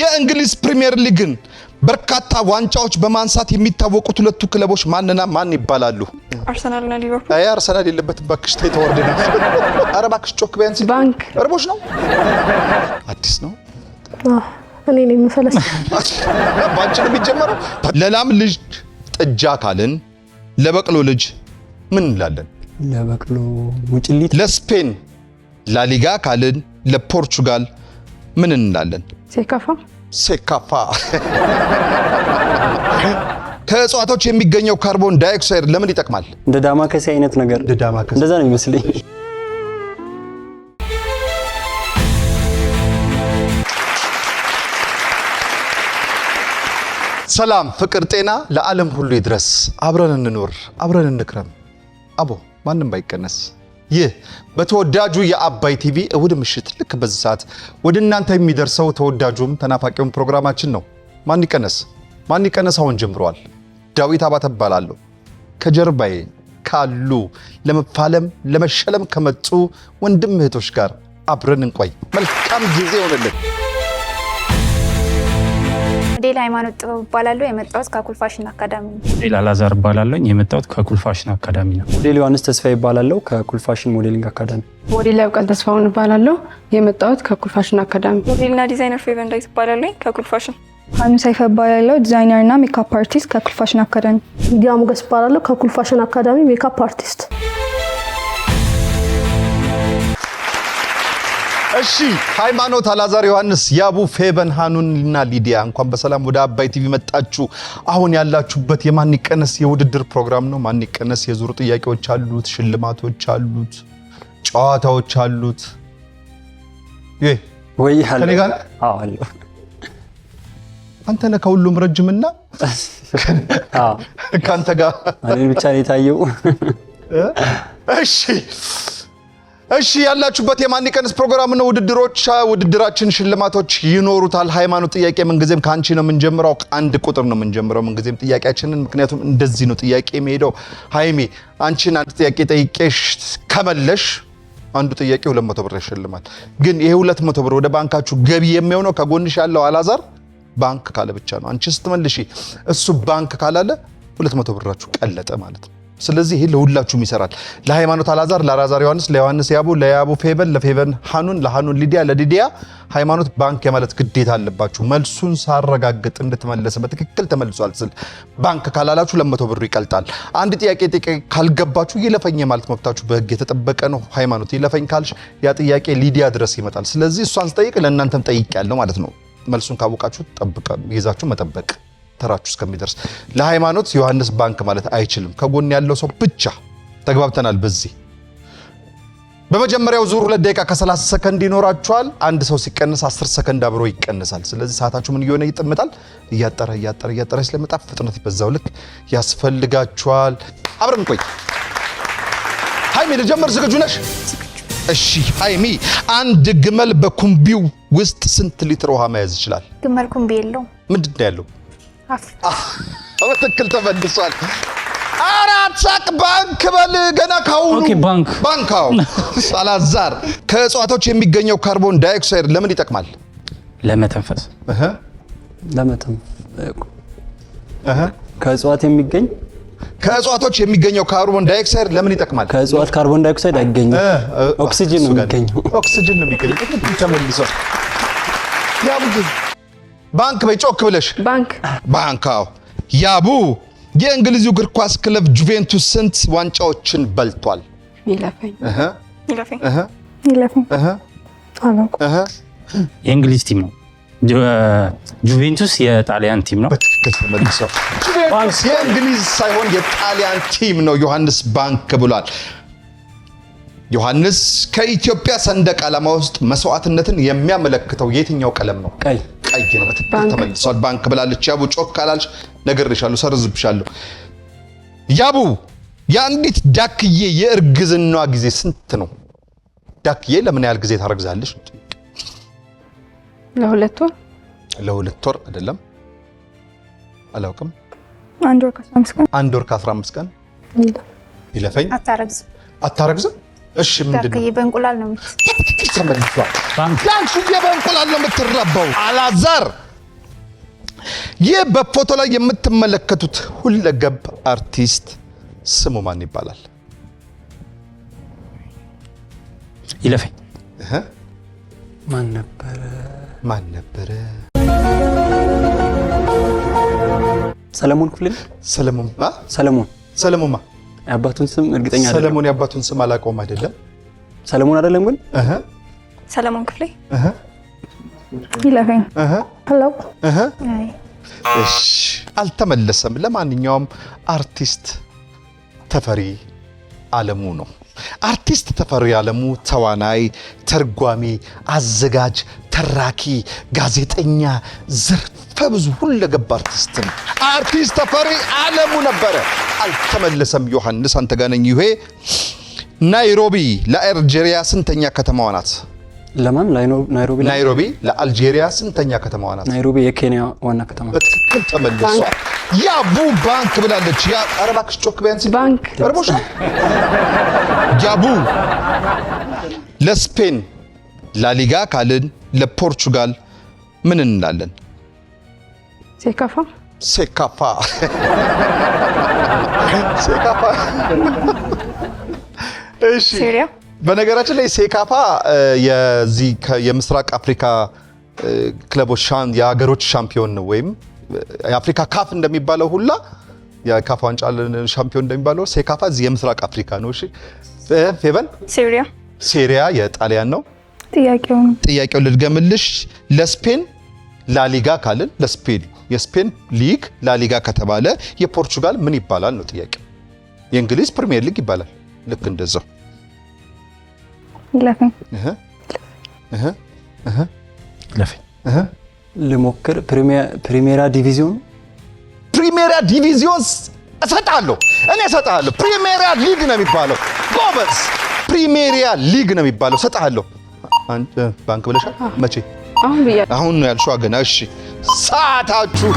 የእንግሊዝ ፕሪሚየር ሊግን በርካታ ዋንጫዎች በማንሳት የሚታወቁት ሁለቱ ክለቦች ማንና ማን ይባላሉ? አርሰናል እና ሊቨርፑል። አይ አርሰናል የለበትም ባክሽ ተወርደና። አረ ባክሽ ጮክ ቢያንስ ባንክ እርቦሽ ነው። አዲስ ነው። እኔ ነኝ መሰለኝ። ባንቺ ነው የሚጀምረው። ለላም ልጅ ጥጃ ካልን ለበቅሎ ልጅ ምን እንላለን? ለበቅሎ ሙጭሊት። ለስፔን ላሊጋ ካልን ለፖርቹጋል ምን እንላለን? ሴካፋ። ሴካፋ። ከእጽዋቶች የሚገኘው ካርቦን ዳይኦክሳይድ ለምን ይጠቅማል? እንደ ዳማከሴ አይነት ነገር። እንደዛ ነው የሚመስለኝ። ሰላም፣ ፍቅር፣ ጤና ለዓለም ሁሉ ይድረስ። አብረን እንኖር፣ አብረን እንክረም። አቦ ማንም ባይቀነስ። ይህ በተወዳጁ የአባይ ቲቪ እሁድ ምሽት ልክ በዚህ ሰዓት ወደ እናንተ የሚደርሰው ተወዳጁም ተናፋቂውም ፕሮግራማችን ነው። ማን ይቀነስ? ማን ይቀነስ አሁን ጀምሯል። ዳዊት አባተ እባላለሁ። ከጀርባዬ ካሉ ለመፋለም ለመሸለም ከመጡ ወንድም እህቶች ጋር አብረን እንቆይ። መልካም ጊዜ ሆነልን። ሞዴል ሃይማኖት ጥበብ እባላለሁ። የመጣሁት ከኩል ፋሽን አካዳሚ ነው። ሞዴል አላዛር እባላለሁ። የመጣሁት ከኩል ፋሽን አካዳሚ ነው። ሞዴል ዮሐንስ ተስፋዬ እባላለሁ ከኩል ፋሽን ሞዴሊንግ አካዳሚ። ሞዴል ያውቃል ተስፋውን እባላለሁ። የመጣሁት ከኩል ፋሽን አካዳሚ። ሞዴልና ዲዛይነር ፌቨን ዳዊት እባላለሁ ከኩል ፋሽን። ሀኑ ሰይፈ እባላለሁ። ዲዛይነር እና ሜካፕ አርቲስት ከኩል ፋሽን አካዳሚ። ዲያ ሞገስ እባላለሁ ከኩል ፋሽን አካዳሚ ሜካፕ አርቲስት። እሺ ሃይማኖት፣ አላዛር፣ ዮሐንስ፣ ያቡ፣ ፌቨን፣ ሃኑን እና ሊዲያ እንኳን በሰላም ወደ አባይ ቲቪ መጣችሁ። አሁን ያላችሁበት የማን ይቀነስ የውድድር ፕሮግራም ነው። ማን ይቀነስ የዙር ጥያቄዎች አሉት፣ ሽልማቶች አሉት፣ ጨዋታዎች አሉት። ወይ ከኔ ጋር አለ። አንተ ነህ ከሁሉም ረጅምና ካንተ ጋር እኔ ብቻ ነው የታየው። እሺ ያላችሁበት የማን ይቀነስ ፕሮግራም ነው። ውድድራችን ሽልማቶች ይኖሩታል። ሃይማኖት ጥያቄ ምንጊዜም ካንቺ ነው የምንጀምረው። አንድ ቁጥር ነው የምንጀምረው ምንጊዜም ጥያቄያችንን፣ ምክንያቱም እንደዚህ ነው ጥያቄ የሚሄደው። ሃይሜ አንቺን አንድ ጥያቄ ጠይቄሽ ከመለሽ አንዱ ጥያቄ 200 ብር ያሸልማል። ግን ይሄ 200 ብር ወደ ባንካችሁ ገቢ የሚሆነው ከጎንሽ ያለው አላዛር ባንክ ካለ ብቻ ነው። አንቺ ስትመልሺ እሱ ባንክ ካላለ 200 ብራችሁ ቀለጠ ማለት ነው። ስለዚህ ይሄ ለሁላችሁም ይሰራል። ለሃይማኖት አላዛር፣ ለአላዛር ዮሐንስ፣ ለዮሐንስ ያቡ፣ ለያቡ ፌቨን፣ ለፌቨን ሃኑን፣ ለሃኑን ሊዲያ፣ ለሊዲያ ሃይማኖት ባንክ የማለት ግዴታ አለባችሁ። መልሱን ሳረጋግጥ እንድትመለስ በትክክል ተመልሷል ስል ባንክ ካላላችሁ 200 ብር ይቀልጣል። አንድ ጥያቄ ካልገባችሁ ይለፈኝ ማለት መብታችሁ በህግ የተጠበቀ ነው። ሃይማኖት ይለፈኝ ካልሽ ያ ጥያቄ ሊዲያ ድረስ ይመጣል። ስለዚህ እሷን ስጠይቅ ለእናንተም ጠይቄያለሁ ማለት ነው። መልሱን ካወቃችሁ ይዛችሁ መጠበቅ ተራችሁ እስከሚደርስ። ለሃይማኖት ዮሐንስ ባንክ ማለት አይችልም፣ ከጎን ያለው ሰው ብቻ። ተግባብተናል በዚህ። በመጀመሪያው ዙር 2 ደቂቃ ከ30 ሰከንድ ይኖራችኋል። አንድ ሰው ሲቀነስ 10 ሰከንድ አብሮ ይቀነሳል። ስለዚህ ሰዓታችሁ ምን እየሆነ ይጥምጣል? እያጠረ ስለመጣ ፍጥነት በዛው ልክ ያስፈልጋችኋል። አብረን ቆይ። ሃይሚ ልጀምር፣ ዝግጁ ነሽ? እሺ ሃይሚ፣ አንድ ግመል በኩምቢው ውስጥ ስንት ሊትር ውሃ መያዝ ይችላል? ግመል ኩምቢ የለውም። ምንድን ነው ያለው? በትክክል ተመልሷል። አራት ሳቅ ባንክ በል ገና ካሁኑ። ኦኬ ባንክ። አላዛር፣ ከእጽዋቶች የሚገኘው ካርቦን ዳይኦክሳይድ ለምን ይጠቅማል? ለመተንፈስ። ከእጽዋቶች የሚገኘው ካርቦን ዳይኦክሳይድ ለምን ይጠቅማል? ከእጽዋት ካርቦን ዳይኦክሳይድ አይገኝም። ኦክሲጅን ነው የሚገኘው። ኦክሲጅን ነው የሚገኘው። ተመልሷል። ያቡ ባንክ በይ ጮክ ብለሽ። ባንክ። አዎ ያቡ፣ የእንግሊዙ እግር ኳስ ክለብ ጁቬንቱስ ስንት ዋንጫዎችን በልቷል? ይለፈኝ። የእንግሊዝ ቲም ነው። ጁቬንቱስ የጣሊያን ቲም ነው። በትክክል ተመልሷል። ጁቬንቱስ የእንግሊዝ ሳይሆን የጣሊያን ቲም ነው። ዮሐንስ ባንክ ብሏል። ዮሐንስ፣ ከኢትዮጵያ ሰንደቅ ዓላማ ውስጥ መስዋዕትነትን የሚያመለክተው የትኛው ቀለም ነው? ቀይ ነው። በትክክል ተመልሷል። ባንክ ብላለች። ያቡ ጮክ ካላልሽ ነግሬሻለሁ፣ ሰርዝብሻለሁ። ያቡ፣ የአንዲት ዳክዬ የእርግዝናዋ ጊዜ ስንት ነው? ዳክዬ ለምን ያህል ጊዜ ታረግዛለች? ለ2 ወር። ለ2 ወር አይደለም፣ አላውቅም። 1 ወር ከ15 ቀን። 1 ወር ከ15 ቀን። ይለፈኝ። አታረግዝም። እሺ ምንድነው? ዳክዬ በእንቁላል ነው ተመልሷል። ባንክ በእንቁላል ነው የምትራባው። አላዛር፣ ይህ በፎቶ ላይ የምትመለከቱት ሁለገብ አርቲስት ስሙ ማን ይባላል? ይለፈኝ። ማን ነበረ? ሰለሞን ክፍሌ። ሰለሞን የአባቱን ስም እርግጠኛ አይደለም። ሰለሞን የአባቱን ስም አላውቀውም አይደለም። ሰለሞን አይደለም ግን ሰለሞን ክፍሌ ይለፈኝ ሄሎ እሺ አልተመለሰም። ለማንኛውም አርቲስት ተፈሪ አለሙ ነው። አርቲስት ተፈሪ አለሙ ተዋናይ፣ ተርጓሚ፣ አዘጋጅ፣ ተራኪ፣ ጋዜጠኛ፣ ዘርፈ ብዙ ሁለገብ አርቲስት ነው። አርቲስት ተፈሪ አለሙ ነበረ። አልተመለሰም። ዮሐንስ አንተ ጋር ነኝ። ይሄ ናይሮቢ ለአልጄሪያ ስንተኛ ከተማዋ ናት? ለማን? ናይሮቢ ለአልጄሪያ ስንተኛ ከተማዋ ናት? ናይሮቢ የኬንያ ዋና ከተማ። በትክክል ተመልሷል። ያቡ ባንክ ብላለች። ያ አረባክሽ ጮክ ቢያንስ ባንክ አረቦሽ ያቡ ለስፔን ላሊጋ ካልን ለፖርቹጋል ምን እንላለን? ሴካፋ እሺ ሲሪያ በነገራችን ላይ ሴካፋ የዚህ የምስራቅ አፍሪካ ክለቦች የሀገሮች ሻምፒዮን ነው። ወይም የአፍሪካ ካፍ እንደሚባለው ሁላ የካፍ ዋንጫ ሻምፒዮን እንደሚባለው ሴካፋ እዚህ የምስራቅ አፍሪካ ነው። እሺ ፌቨን ሲሪያ የጣሊያን ነው። ጥያቄው ልድገምልሽ። ለስፔን ላሊጋ ካልን ለስፔን የስፔን ሊግ ላሊጋ ከተባለ የፖርቹጋል ምን ይባላል ነው ጥያቄው። የእንግሊዝ ፕሪሚየር ሊግ ይባላል። ልክ እንደዛው ይለፈኝ ልሞክር። ፕሪሜራ ዲቪዚዮን እሰጣለሁ። ፕሪሜራ ሊግ ነው የሚባለው። ጎበዝ። ፕሪሜራ ሊግ ነው የሚባለው። እሰጣለሁ። ባንክ ብለሻል። መቼ? አሁን ነው ያልሽው ገና። እሺ ሰዓታችሁ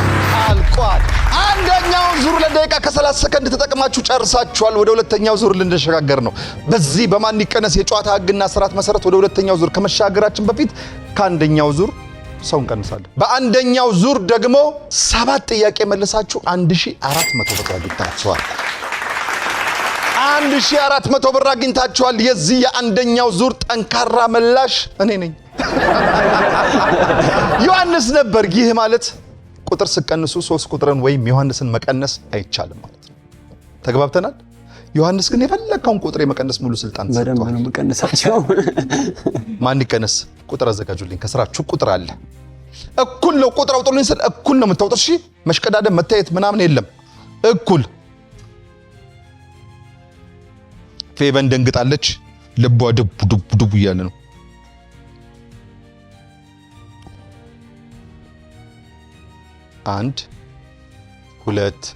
አልቋል። አንደኛውን ዙር ለደቂቃ ከ30 ሰከንድ ተጠቅማችሁ ጨርሳችኋል። ወደ ሁለተኛው ዙር ልንሸጋገር ነው። በዚህ በማን ይቀነስ የጨዋታ ህግና ስርዓት መሰረት ወደ ሁለተኛው ዙር ከመሻገራችን በፊት ከአንደኛው ዙር ሰው እንቀንሳለን። በአንደኛው ዙር ደግሞ 7 ጥያቄ መልሳችሁ 1400 ብር አግኝታችኋል። 1400 ብር አግኝታችኋል። የዚህ የአንደኛው ዙር ጠንካራ ምላሽ እኔ ነኝ። ዮሐንስ ነበር። ይህ ማለት ቁጥር ስቀንሱ 3 ቁጥርን ወይም ዮሐንስን መቀነስ አይቻልም ማለት ነው። ተግባብተናል? ዮሐንስ ግን የፈለከውን ቁጥር የመቀነስ ሙሉ ስልጣን ተሰጥቷል። በደንብ ነው መቀነሳቸው። ማን ይቀነስ? ቁጥር አዘጋጁልኝ። ከስራችሁ ቁጥር አለ። እኩል ነው ቁጥር አውጡልኝ ስል እኩል ነው የምታወጡት። እሺ መሽቀዳደም መታየት ምናምን የለም። እኩል። ፌቨን ደንግጣለች። ልቧ ድቡ እያለ ነው። አንድ 2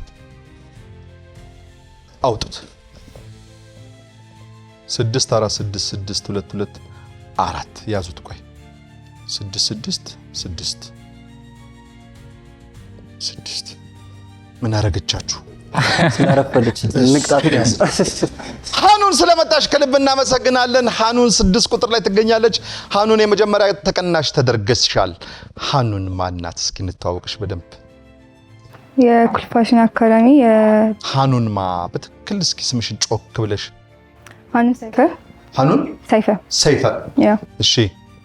አውጡት። 6 4 6 6 2 2 4 ያዙት። ቆይ 6 6 6 6 ምን አረገቻችሁ? ስላረፈለች ንቅጣት ያስ ሃኑን ስለመጣሽ ከልብ እናመሰግናለን። ሃኑን 6 ቁጥር ላይ ትገኛለች። ሃኑን የመጀመሪያ ተቀናሽ ተደርገሻል። ሃኑን ማናት? እስኪ እንተዋወቅሽ በደንብ። የኩልፋሽን አካዳሚ ሃኑን በትክክል እስኪ ስምሽን ጮክ ብለሽ። ሃኑን ሰይፈ ያ። እሺ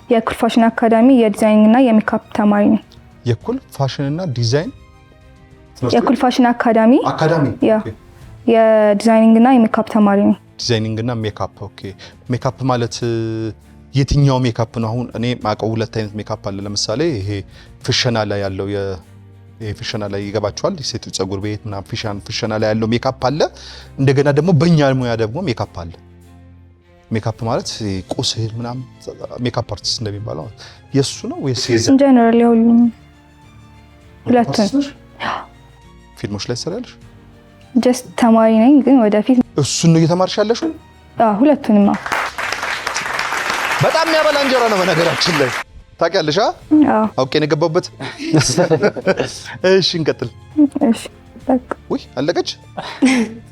የኩልፋሽን አካዳሚ የዲዛይኒንግ እና የሜካፕ ተማሪ ነኝ። የኩልፋሽን እና ዲዛይን የኩልፋሽን አካዳሚ ያ የዲዛይኒንግ እና የሜካፕ ተማሪ ነኝ። ዲዛይኒንግ እና ሜካፕ። ኦኬ ሜካፕ ማለት የትኛው ሜካፕ ነው? አሁን እኔ ማቀው 2 አይነት ሜካፕ አለ። ለምሳሌ ይሄ ፍሸና ላይ ያለው ፍሸና ላይ ይገባቸዋል። የሴቶች ጸጉር ቤት ምናምን ፍሸና ላይ ያለው ሜካፕ አለ። እንደገና ደግሞ በእኛ ሙያ ደግሞ ሜካፕ አለ። ሜካፕ ማለት ቁስል ምናምን ሜካፕ አርቲስት እንደሚባለው የሱ ነው ወይስ ኢን ጀነራል ሁሉም? ሁለቱም። ፊልሞች ላይ ሰራለሽ? ጀስት ተማሪ ነኝ ግን ወደፊት እሱን ነው እየተማርሽ ያለሽው? ሁለቱንም። በጣም የሚያበላ እንጀራ ነው በነገራችን ላይ ታውቂያለሽ? አውቄ ነው የገባሁበት። እሺ እንቀጥል። እሺ በቃ ወይ አለቀች?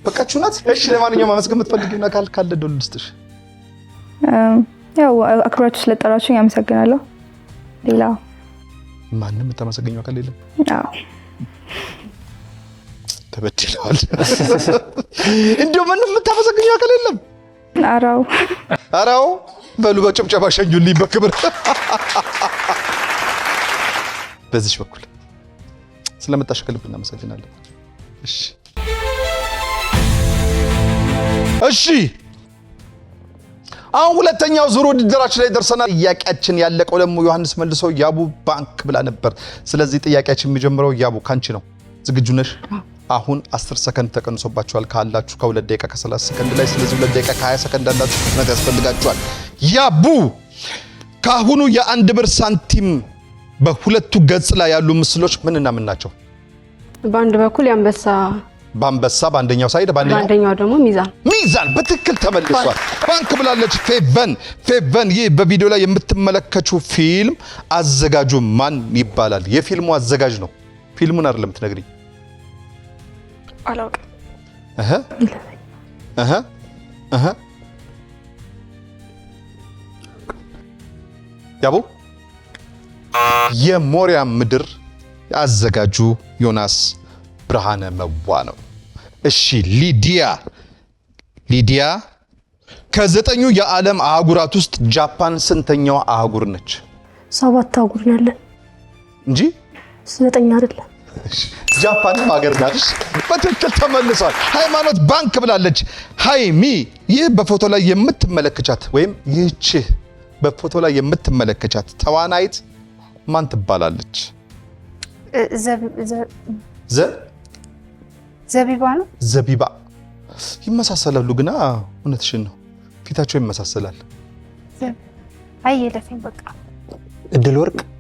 በቃችሁ ናት። እሺ ለማንኛውም ማመስገን የምትፈልጊው አካል ካለ ደውል ልስጥሽ። ያው አክብራችሁ ስለጠራችሁኝ አመሰግናለሁ። ሌላ ማንም የምታመሰግኘው አካል የለም? ተበድለዋል። እንደው ምንም የምታመሰግኘው አካል የለም። አራው በሉ በጭብጨባ ሸኙልኝ በክብር። በዚህ በኩል ስለመጣሽ ከልብ እናመሰግናለን። እሺ አሁን ሁለተኛው ዙር ውድድራችን ላይ ደርሰናል። ጥያቄያችን ያለቀው ደግሞ ዮሐንስ መልሶ ያቡ ባንክ ብላ ነበር። ስለዚህ ጥያቄያችን የሚጀምረው ያቡ ካንቺ ነው። ዝግጁ ነሽ? አሁን 10 ሰከንድ ተቀንሶባችኋል ካላችሁ ከ2 ደቂቃ ከ30 ሰከንድ ላይ። ስለዚህ 2 ደቂቃ ከ20 ሰከንድ አላችሁ ፍጥነት ያስፈልጋችኋል። ያቡ ካሁኑ የ1 ብር ሳንቲም በሁለቱ ገጽ ላይ ያሉ ምስሎች ምንና ምን ናቸው? በአንድ በኩል የአንበሳ በአንበሳ በአንደኛው ሳይድ በአንደኛው ደግሞ ሚዛን በትክክል ተመልሷል። ባንክ ብላለች ፌቨን። ይህ በቪዲዮ ላይ የምትመለከቱ ፊልም አዘጋጁ ማን ይባላል? የፊልሙ አዘጋጅ ነው። ፊልሙን አይደለም ትነግሪኝ። አላውቅም። ያቡ የሞሪያ ምድር አዘጋጁ ዮናስ ብርሃነ መዋ ነው። እሺ ሊዲያ ከ9ኙ የዓለም አህጉራት ውስጥ ጃፓን ስንተኛው አህጉር ነች? 7 አህጉር ያለን እንጂ 9 አይደለም። ጃፓንም ሀገር ናት። በትክክል ተመልሷል። ሃይማኖት ባንክ ብላለች። ሃይሚ ይህ በፎቶ ላይ የምትመለከቻት ወይም ይህች በፎቶ ላይ የምትመለከቻት ተዋናይት ማን ትባላለች? ዘቢባ ነው። ዘቢባ ይመሳሰላሉ ግና እውነትሽን ነው። ፊታቸው ይመሳሰላል። አይ የለፈኝ በቃ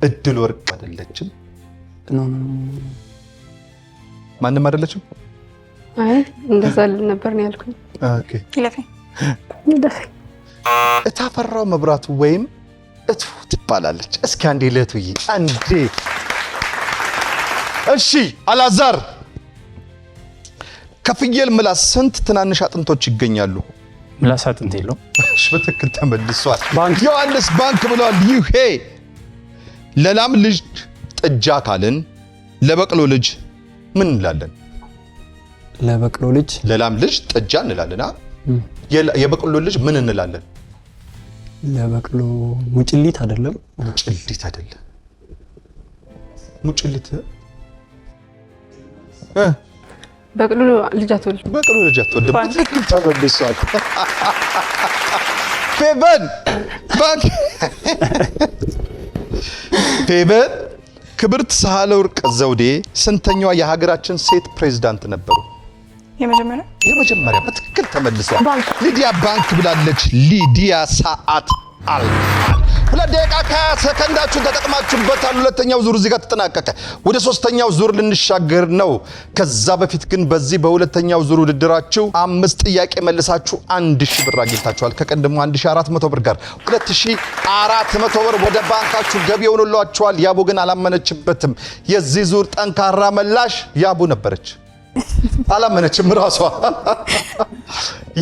እድል ወርቅ አይደለችም። ማንም አይደለችም። አይ እንደዛ ነበር ነው ያልኩኝ። ኦኬ ይለፈኝ እታፈራው መብራቱ ወይም እቱ ትባላለች። እስኪ አንዴ ለቱዬ አንዴ። እሺ አላዛር ከፍየል ምላስ ስንት ትናንሽ አጥንቶች ይገኛሉ? ምላስ አጥንት የለውም። እሺ በትክክል ተመልሷል። ዮሐንስ ባንክ ብለዋል። ይሄ ለላም ልጅ ጥጃ ካልን ለበቅሎ ልጅ ምን እንላለን? ለበቅሎ ልጅ ለላም ልጅ ጥጃ እንላለን። የበቅሎ ልጅ ምን እንላለን? ለበቅሎ ሙጭሊት አይደለም። ሙጭሊት በቅሎ ልጅ አትወልድም። በትክክል ተመልሷል። ፌቨን ክብርት ሳህለወርቅ ዘውዴ ስንተኛዋ የሀገራችን ሴት ፕሬዝዳንት ነበሩ? የመጀመሪያ በትክክል ተመልሷል። ሊዲያ ባንክ ብላለች። ሊዲያ ሰዓት አልቋል። 2 ደቂቃ ከ20 ሰከንዳችሁን ተጠቅማችሁበታል። ሁለተኛው ዙር እዚህ ጋር ተጠናቀቀ። ወደ ሶስተኛው ዙር ልንሻገር ነው። ከዛ በፊት ግን በዚህ በሁለተኛው ዙር ውድድራችሁ 5 ጥያቄ መልሳችሁ 1000 ብር አግኝታችኋል። ከቀደሙ 1400 ብር ጋር 2400 ብር ወደ ባንካችሁ ገቢ ሆኖላችኋል። ያቡ ግን አላመነችበትም። የዚህ ዙር ጠንካራ መላሽ ያቡ ነበረች። አላመነችም ራሷ።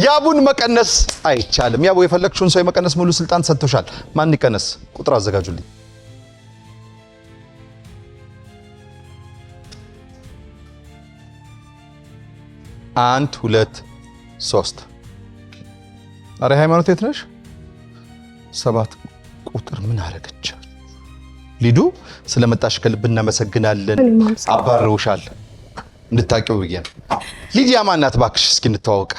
ያቡን መቀነስ አይቻልም። ያቡ የፈለግሽውን ሰው የመቀነስ ሙሉ ስልጣን ሰጥቶሻል። ማን ይቀነስ? ቁጥር አዘጋጁልኝ። 1 2 3 አረ ሃይማኖት የት ነሽ? 7 ቁጥር ምን አረገች? ሊዱ ስለመጣሽ ከልብ እናመሰግናለን። አባረውሻል እንድታቂው ብዬሽ። ሊዲያ ማናት ባክሽ? እስኪ እንተዋወቅ።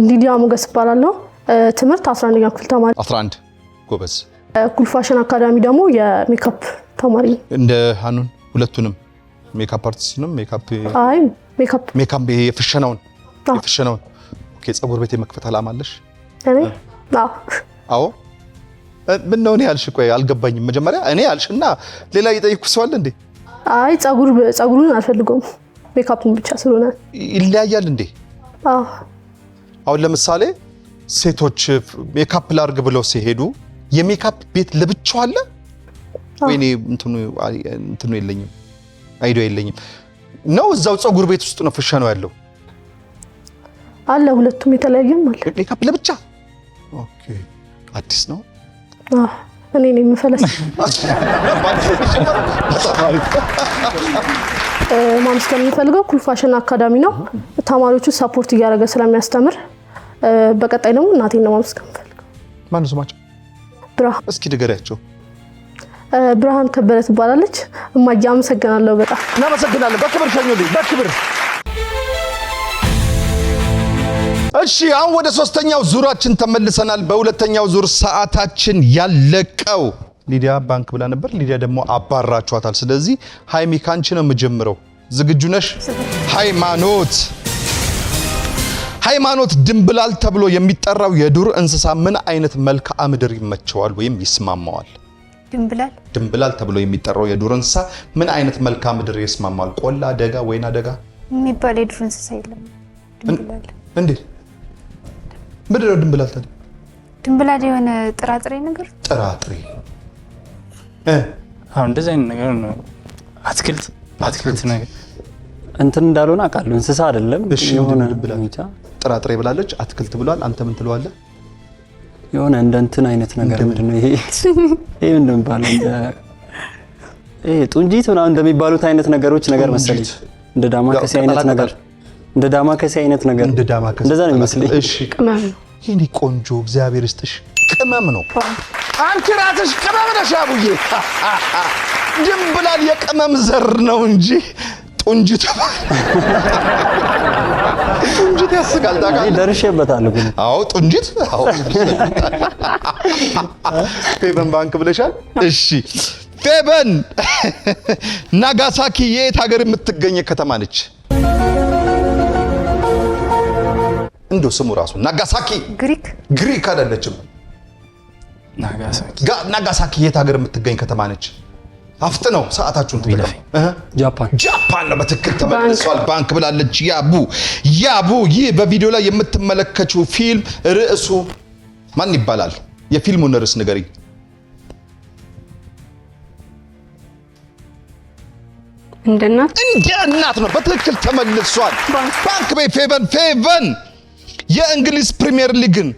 ሊዲያ ሞገስ እባላለሁ። ትምህርት 11ኛ ክፍል ተማሪ። 11 ጎበዝ። ኩል ፋሽን አካዳሚ ደግሞ የሜካፕ ተማሪ። እንደ ሃኑን ሁለቱንም ሜካፕ አርቲስቱንም ሜካፕ የፍሸናውን ኦኬ። ፀጉር ቤት የመክፈት አላማ አለሽ? አዎ። ምን ነው እኔ ያልሽ? ቆይ አልገባኝም። መጀመሪያ እኔ ያልሽና ሌላ እየጠየኩ ሰው አለ እንዴ? አይ ፀጉሩን አልፈልገውም፣ ሜካፑን ብቻ ስለሆነ። ይለያያል እንዴ? አሁን ለምሳሌ ሴቶች ሜካፕ ላርግ ብለው ሲሄዱ የሜካፕ ቤት ለብቻው አለ ወይኔ እንትኑ የለኝም፣ አይዲያ የለኝም። ነው እዛው ፀጉር ቤት ውስጥ ነው ፍሸናው ያለው? አለ ሁለቱም የተለያየም አለ። ሜካፕ ለብቻ። ኦኬ አዲስ ነው። እኔ ነኝ የምፈለስ። ማመስገን የምፈልገው ኩል ፋሽን አካዳሚ ነው። ተማሪዎቹ ሰፖርት እያደረገ ስለሚያስተምር በቀጣይ ደግሞ እናቴን ነው ማመስገን የምፈልገው። ማን ነው ስማቸው? ብርሃን። እስኪ ንገሪያቸው። ብርሃን ከበደ ትባላለች። እማዬ አመሰግናለሁ በጣም እናመሰግናለን። በክብር ሸኙልኝ፣ በክብር። እሺ አሁን ወደ ሶስተኛው ዙራችን ተመልሰናል። በሁለተኛው ዙር ሰዓታችን ያለቀው ሊዲያ ባንክ ብላ ነበር። ሊዲያ ደግሞ አባራችኋታል። ስለዚህ ሃይሚ ካንቺ ነው የምጀምረው። ዝግጁ ነሽ? ሃይማኖት ድንብላል ተብሎ የሚጠራው የዱር እንስሳ ምን አይነት መልክዓ ምድር ይመቸዋል ወይም ይስማማዋል? ድንብላል ተብሎ የሚጠራው የዱር እንስሳ ምን አይነት መልክዓ ምድር ይስማማዋል? ቆላ፣ ደጋ፣ ወይና ደጋ የሚባል የዱር እንስሳ የለም። ድንብላል እንዴ? ምንድን ነው ድንብላል ታዲያ? ድንብላል የሆነ ጥራጥሬ ነገር ጥራጥሬ አሁን እንደዚህ አይነት ነገር ነው። አትክልት ነገር እንትን እንዳልሆነ አውቃለሁ። እንስሳ አይደለም። እሺ የሆነ ድንብላል ጥራጥሬ ብላለች። አትክልት ብሏል። አንተ ምን ትለዋለህ? የሆነ እንደ እንትን አይነት ነገር ምንድነው ይሄ? ይሄ ምንድነው የሚባለው? ይሄ ጡንጂት ምናምን እንደሚባሉት አይነት ነገሮች ነገር መሰለኝ። እንደ ዳማከሴ አይነት ነገር እንደዛ ነው የሚመስለኝ። እሺ ቅመም ነው። ይሄኔ ቆንጆ እግዚአብሔር ይስጥሽ። ቅመም ነው። አንቺ ራስሽ ቅመም ነሽ አቡዬ። ድንብላል የቅመም ዘር ነው እንጂ ጡንጂት ያስጋል። ታውቃለህ? ደርሼበታለሁ ግን። አዎ ጡንጂት። አዎ ፌቨን ባንክ ብለሻል። እሺ ፌቨን፣ ናጋሳኪ የት ሀገር የምትገኝ ከተማ ነች? እንደው ስሙ ራሱ ናጋሳኪ። ግሪክ አይደለችም። ናጋሳኪ የት ሀገር የምትገኝ ከተማ ነች? አፍጥነው ሰዓታችሁን ትጠቀሙ። ጃፓን ነው በትክክል ተመልሷል። ባንክ ብላለች። ያቡ ይህ በቪዲዮ ላይ የምትመለከቱው ፊልም ርዕሱ ማን ይባላል? የፊልሙን ርዕስ ንገሪኝ። እንደ እናት ነው በትክክል ተመልሷል። ባንክ ፌቨን የእንግሊዝ ፕሪሚየር ሊግን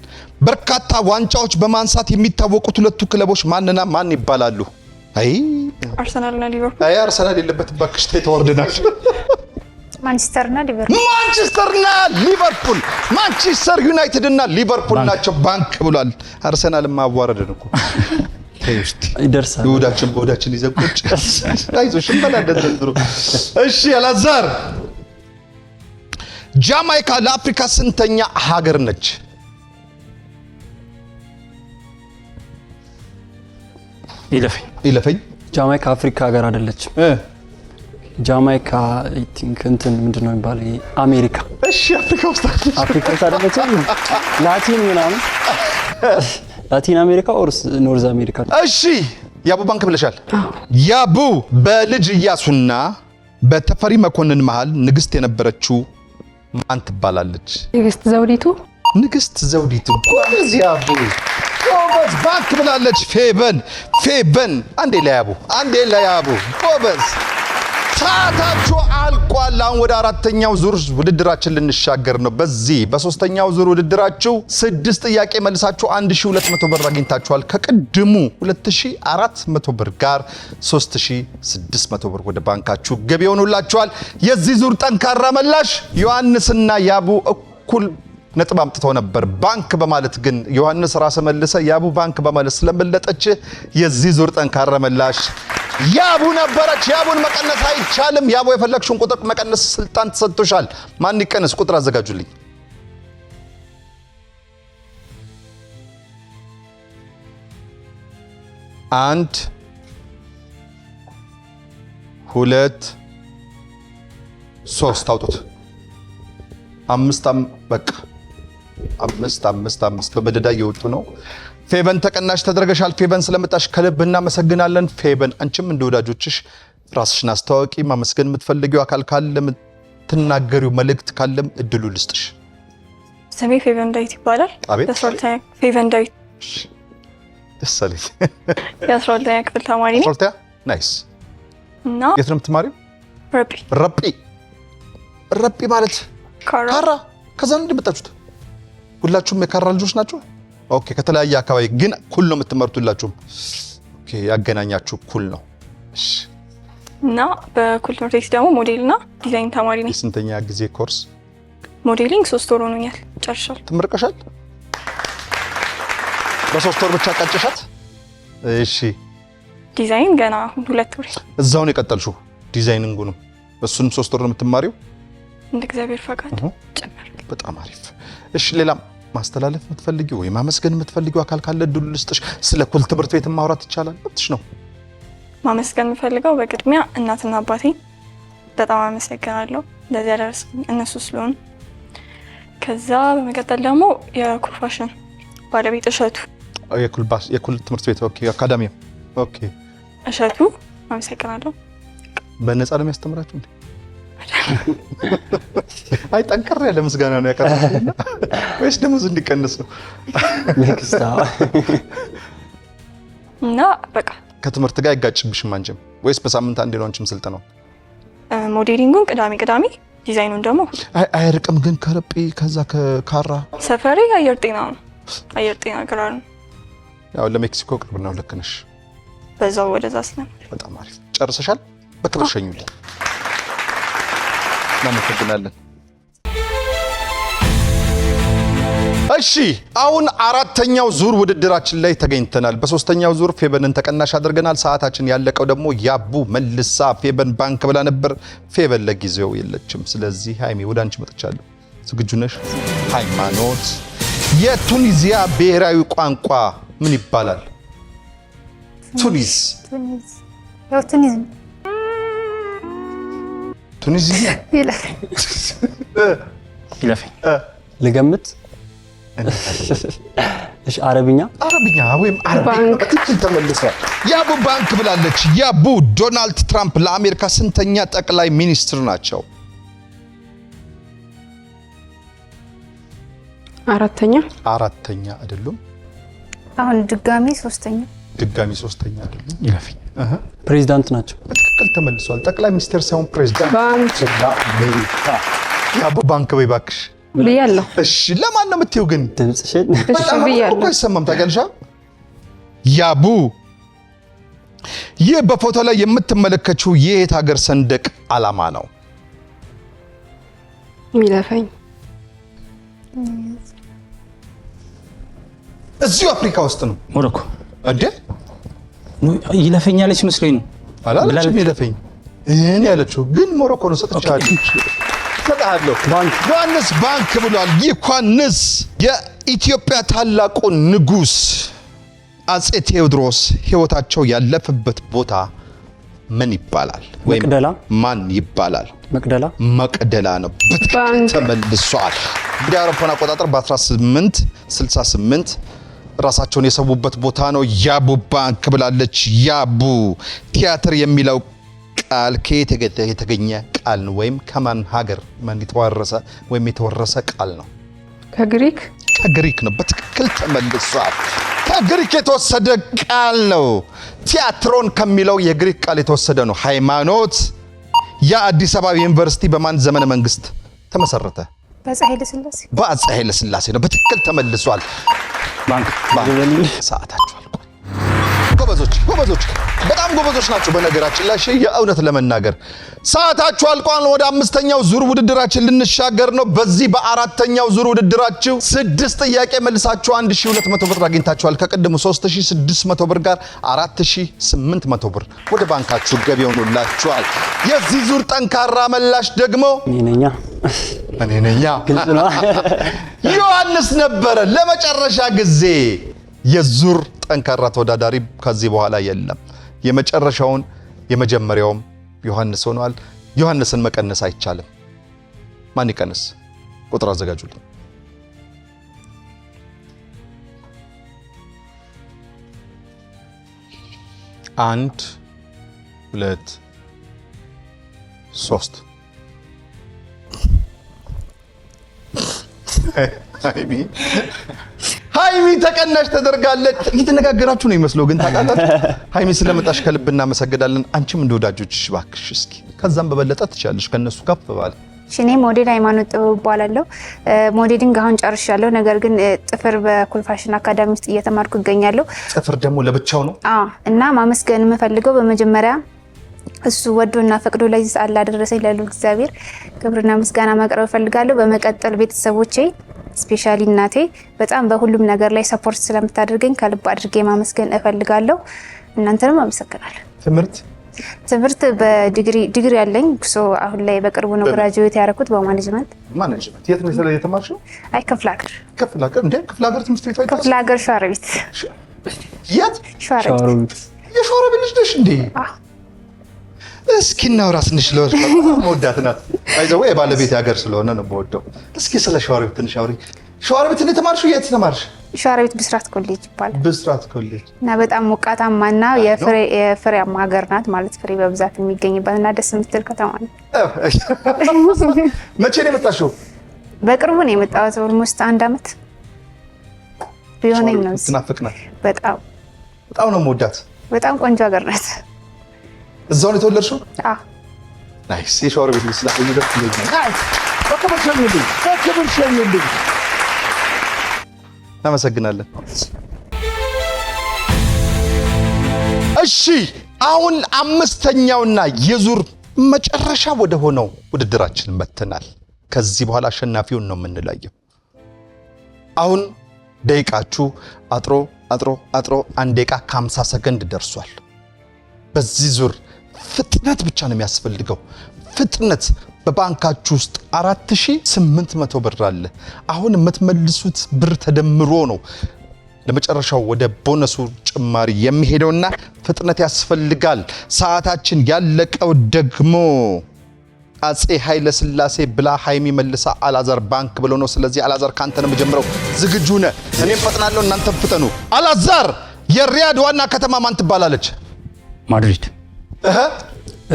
በርካታ ዋንጫዎች በማንሳት የሚታወቁት ሁለቱ ክለቦች ማንና ማን ይባላሉ? አርሰናልና ሊቨርፑል። አርሰናል የለበትም ባክሽ፣ ተወርደናል። ማንቸስተርና ሊቨርፑል። ማንቸስተር ዩናይትድ እና ሊቨርፑል ናቸው። ባንክ ብሏል። አርሰናል ማዋረደን እኮ ይደርሳል። ወዳችን ይዘቁጭ። አይዞሽ እንበላለን ዘንድሮ። እሺ አላዛር፣ ጃማይካ ለአፍሪካ ስንተኛ ሀገር ነች? ይለፈኝ። ጃማይካ አፍሪካ ሀገር አይደለችም። ጃማይካ አይ ቲንክ እንትን ምንድነው የሚባለው? አሜሪካ። እሺ አፍሪካ ውስጥ አይደለችም። ላቲን አሜሪካ ኦርስ ኖርዝ አሜሪካ። እሺ ያቡ ባንክ ብለሻል። ያቡ በልጅ ኢያሱና በተፈሪ መኮንን መሃል ንግስት የነበረችው ማን ትባላለች? ንግስት ዘውዲቱ። ጎበዝ ያቡ፣ ጎበዝ። ባንክ ብላለች። ፌቨን አንዴ ለያቡ ጎበዝ። ሰዓታችሁ አልቋል። አሁን ወደ አራተኛው ዙር ውድድራችን ልንሻገር ነው። በሶስተኛው ዙር ውድድራችሁ 6 ጥያቄ መልሳችሁ 1200 ብር አግኝታችኋል። ከቅድሙ 2400 ብር ጋር 3600 ብር ወደ ባንካችሁ ገቢ ሆኖላችኋል። የዚህ ዙር ጠንካራ መላሽ ዮሐንስና ያቡ እኩል ነጥብ አምጥተው ነበር። ባንክ በማለት ግን ዮሐንስ ራስ መልሰ ያቡ ባንክ በማለት ስለመለጠች የዚህ ዙር ጠንካራ መላሽ ያቡ ነበረች። ያቡን መቀነስ አይቻልም። ያቡ የፈለግሽውን ቁጥር መቀነስ ስልጣን ተሰጥቶሻል። ማን ይቀነስ? ቁጥር አዘጋጁልኝ። አንድ 2 3 አውጡት። 5 በቃ 5 በመደዳ እየወጡ ነው። ፌቨን ተቀናሽ ተደረገሻል። ፌቨን ስለመጣሽ ከልብ እናመሰግናለን። ፌቨን አንቺም እንደ ወዳጆችሽ ራስሽን አስተዋወቂ። ማመስገን የምትፈልጊው አካል ካለ የምትናገሪው መልእክት ካለም እድሉ ልስጥሽ። ስሜ ፌቨን ዳዊት ይባላል። ፌቨን ዳዊት ደስ አለኝ። የ12ኛ ክፍል ተማሪ ነኝ። 12ኛ ናይስ። እና የት ነው የምትማሪው? ረጲ ማለት ካራ። ከዛ ነው እንደመጣችሁት? ሁላችሁም የካራ ልጆች ናችሁ? ኦኬ። ከተለያየ አካባቢ ግን ኩል ነው የምትመርጡላችሁም? ኦኬ። ያገናኛችሁ ኩል ነው። እሺ እና በኩል ትምህርት ቤት ደግሞ ሞዴልና ዲዛይን ተማሪ ነኝ። የስንተኛ ጊዜ ኮርስ? ሞዴሊንግ 3 ወር ሆኖኛል ጨርሻል። ትመርቀሻል? በ3 ወር ብቻ ቀጭሻት? እሺ። ዲዛይን ገና 2 ወር። እዛው ነው የቀጠልሽው ዲዛይኒንጉንም? እሱንም 3 ወር ነው የምትማሪው? እንደ እግዚአብሔር ፈቃድ ጨመረ። በጣም አሪፍ። እሺ ሌላ ማስተላለፍ የምትፈልጊው ወይ ማመስገን የምትፈልጊው አካል ካለ እድሉ ልስጥሽ። ስለ ኩል ትምህርት ቤት ማውራት ይቻላል? መብትሽ ነው። ማመስገን የምፈልገው በቅድሚያ እናትና አባቴ በጣም አመሰግናለሁ ለዚህ ያደረሱኝ እነሱ ስለሆኑ። ከዛ በመቀጠል ደግሞ የኩል ፋሽን ባለቤት እሸቱ የኩል ትምህርት ቤት ኦኬ፣ አካዳሚ ኦኬ፣ እሸቱ አመሰግናለሁ። በነፃ ነው የሚያስተምራችሁ እንዴ? አይ ጠንከር ያለ ምስጋና ነው ያቀረበው ወይስ ደሞዝ እንዲቀንስ ነው? እና በቃ ከትምህርት ጋር አይጋጭብሽም አንቺም? ወይስ በሳምንት አንዴ ነው አንቺም ስልጠናው? ሞዴሊንጉን ቅዳሜ፣ ዲዛይኑን ደግሞ አይርቅም ግን ከረጴ ከዛ ከካራ ሰፈሬ አየር ጤና ነው። አየር ጤና ግራር ነው። ያው ለሜክሲኮ ቅርብ ነው። ልክ ነሽ። በዛው ወደዛ ስለም። በጣም አሪፍ። ጨርሰሻል? በክብር ሸኙልኝ። እናመሰግናለን። እሺ አሁን አራተኛው ዙር ውድድራችን ላይ ተገኝተናል። በሶስተኛው ዙር ፌበንን ተቀናሽ አድርገናል። ሰዓታችን ያለቀው ደግሞ ያቡ መልሳ ፌበን ባንክ ብላ ነበር። ፌበን ለጊዜው የለችም። ስለዚህ ሃይሚ ወደ አንቺ መጥቻለሁ። ዝግጁ ነሽ? ሃይማኖት፣ የቱኒዚያ ብሔራዊ ቋንቋ ምን ይባላል? ቱኒዚያ ይለፈኝ ልገምት። እሺ አረብኛ ወይም አረብኛ በትክክል ተመልሷል። ያቡ ባንክ ብላለች። ያቡ ዶናልድ ትራምፕ ለአሜሪካ ስንተኛ ጠቅላይ ሚኒስትር ናቸው? አራተኛ አይደሉም። አሁን ድጋሚ ሶስተኛ አይደሉም። ይለፈኝ ፕሬዝዳንት ናቸው። በትክክል ተመልሷል። ጠቅላይ ሚኒስትር ሳይሆን ፕሬዝዳንት። ያቡ ባንክ ወይ ባክሽ ብያለሁ። እሺ ለማን ነው የምትይው ግን? ድምጽሽን በጣም ብያለሁ። አይሰማም ታውቂያለሽ? ያቡ ይህ በፎቶ ላይ የምትመለከችው የየት ሀገር ሰንደቅ ዓላማ ነው? ሚለፈኝ እዚሁ አፍሪካ ውስጥ ነው። ሞሮኮ እንዴ? ይለፈኝ ያለች መስሎኝ ነው። አላለችም ይለፈኝ እኔ ያለችው ግን ሞሮኮ ነው። ሰጥቻለሁ። ዮሐንስ ባንክ ብሏል። ዮሐንስ የኢትዮጵያ ታላቁ ንጉስ አጼ ቴዎድሮስ ህይወታቸው ያለፈበት ቦታ ምን ይባላል? ወይም ማን ይባላል? መቅደላ ነው። በትክክል ተመልሷል። እንደ አውሮፓውያን አቆጣጠር በ1868 ራሳቸውን የሰዉበት ቦታ ነው። ያቡ ባንክ ብላለች። ያቡ ቲያትር የሚለው ቃል ከየት የተገኘ ቃል ነው? ወይም ከማን ሀገር የተወረሰ ቃል ነው? ከግሪክ ነው። በትክክል ተመልሷል። ከግሪክ የተወሰደ ቃል ነው። ቲያትሮን ከሚለው የግሪክ ቃል የተወሰደ ነው። ሃይማኖት፣ የአዲስ አበባ ዩኒቨርሲቲ በማን ዘመነ መንግስት ተመሰረተ? በአፄ ኃይለ ሥላሴ ነው። በትክክል ተመልሷል። ባንክ ሰዓታችሁ አልቋል። ጎበዞች በጣም ጎበዞች ናቸው። በነገራችን ላይ የእውነት ለመናገር ሰዓታችሁ አልቋል። ወደ አምስተኛው ዙር ውድድራችን ልንሻገር ነው። በዚህ በአራተኛው ዙር ውድድራችሁ 6 ጥያቄ መልሳችሁ 1200 ብር አግኝታችኋል። ከቀደሙ 3600 ብር ጋር 4800 ብር ወደ ባንካችሁ ገቢ ሆኖላችኋል። የዚህ ዙር ጠንካራ መላሽ ደግሞ እኔ ነኝ ዮሐንስ ነበረ። ለመጨረሻ ጊዜ የዙር ጠንካራ ተወዳዳሪ ከዚህ በኋላ የለም። የመጨረሻውን የመጀመሪያውም ዮሐንስ ሆኗል። ዮሐንስን መቀነስ አይቻልም። ማን ይቀነስ? ቁጥር አዘጋጁልኝ። አንድ 2 3 ሃይሚ ተቀናሽ ተደርጋለች። እየተነጋገራችሁ ነው ይመስለው ግን ታውቃላችሁ። ሃይሚ ስለመጣሽ ከልብ እናመሰግናለን። አንቺም እንደ ወዳጆችሽ እባክሽ እስኪ ከዛም በበለጠ ትችያለሽ ከነሱ ከፍ ባለ። እኔ ሞዴል ሃይማኖት ጥበብ እባላለሁ። ሞዴሊንግ አሁን ጨርሻለሁ። ነገር ግን ጥፍር በኩል ፋሽን አካዳሚ ውስጥ እየተማርኩ እገኛለሁ። ጥፍር ደግሞ ለብቻው ነው? እና ማመስገን የምፈልገው በመጀመሪያ እሱ ወዶና ፈቅዶ ለዚህ ሰዓት ላደረሰኝ ለልዑል እግዚአብሔር ክብርና ምስጋና ማቅረብ እፈልጋለሁ። በመቀጠል ቤተሰቦቼ ስፔሻሊ እናቴ በጣም በሁሉም ነገር ላይ ሰፖርት ስለምታደርገኝ ከልብ አድርጌ ማመስገን እፈልጋለሁ። እናንተንም አመሰግናለሁ። ትምህርት በዲግሪ ያለኝ አሁን ላይ በቅርቡ ነው ግራጁዌት ያደረኩት በማኔጅመንት። የት ነው የተማርሽው? አይ ክፍለ ሀገር እንዴ? ክፍለ ሀገር ትምህርት ቤት አይደለም? ክፍለ ሀገር ሸዋሮቢት። የት? ሸዋሮቢት። የሸዋሮቢት ልጅ ነሽ እንዴ? እስኪ እናውራ ትንሽ። መወዳት ናት አይዘው የባለቤት ሀገር ስለሆነ ነው የምወደው። እስኪ ስለ ሸዋሮቢት ትንሽ አውሪ። ሸዋሮቢት እንዴት ተማርሽው? የት ተማርሽ? ሸዋሮቢት ብስራት ኮሌጅ ይባላል። ብስራት ኮሌጅ እና በጣም ሞቃታማና የፍሬያማ ሀገር ናት። ማለት ፍሬ በብዛት የሚገኝበት እና ደስ የምትል ከተማ ነው። መቼ ነው የመጣሽው? በቅርቡ ነው የመጣሁት። ኦልሞስት 1 አመት ቢሆነኝ ነው። ትናፍቅናት። በጣም ነው የምወዳት። በጣም ቆንጆ ሀገር ናት። እዛው ነው የተወለድሽው? አዎ። ናይስ። የሸዋሮቢት ልጅ ስላገኘሁ ደስ ይለኛል። ናይስ። በከብር ሸኙልኝ። እናመሰግናለን። እሺ አሁን አምስተኛውና የዙር መጨረሻ ወደ ሆነው ውድድራችን መጥተናል። ከዚህ በኋላ አሸናፊውን ነው የምንለየው። አሁን ደቂቃችሁ አጥሮ 1 ደቂቃ ከ50 ሰከንድ ደርሷል። በዚህ ዙር ፍጥነት ብቻ ነው የሚያስፈልገው። ፍጥነት። በባንካችሁ ውስጥ 4800 ብር አለ። አሁን የምትመልሱት ብር ተደምሮ ነው ለመጨረሻው ወደ ቦነሱ ጭማሪ የሚሄደውና ፍጥነት ያስፈልጋል። ሰዓታችን ያለቀው ደግሞ አጼ ኃይለ ሥላሴ ብላ ሃይሚ መልሳ አላዛር ባንክ ብሎ ነው። ስለዚህ አላዛር ካንተ ነው የምጀምረው። ዝግጁ ነህ? እኔም ፈጥናለሁ፣ እናንተም ፍጠኑ። አላዛር የሪያድ ዋና ከተማ ማን ትባላለች? ማድሪድ።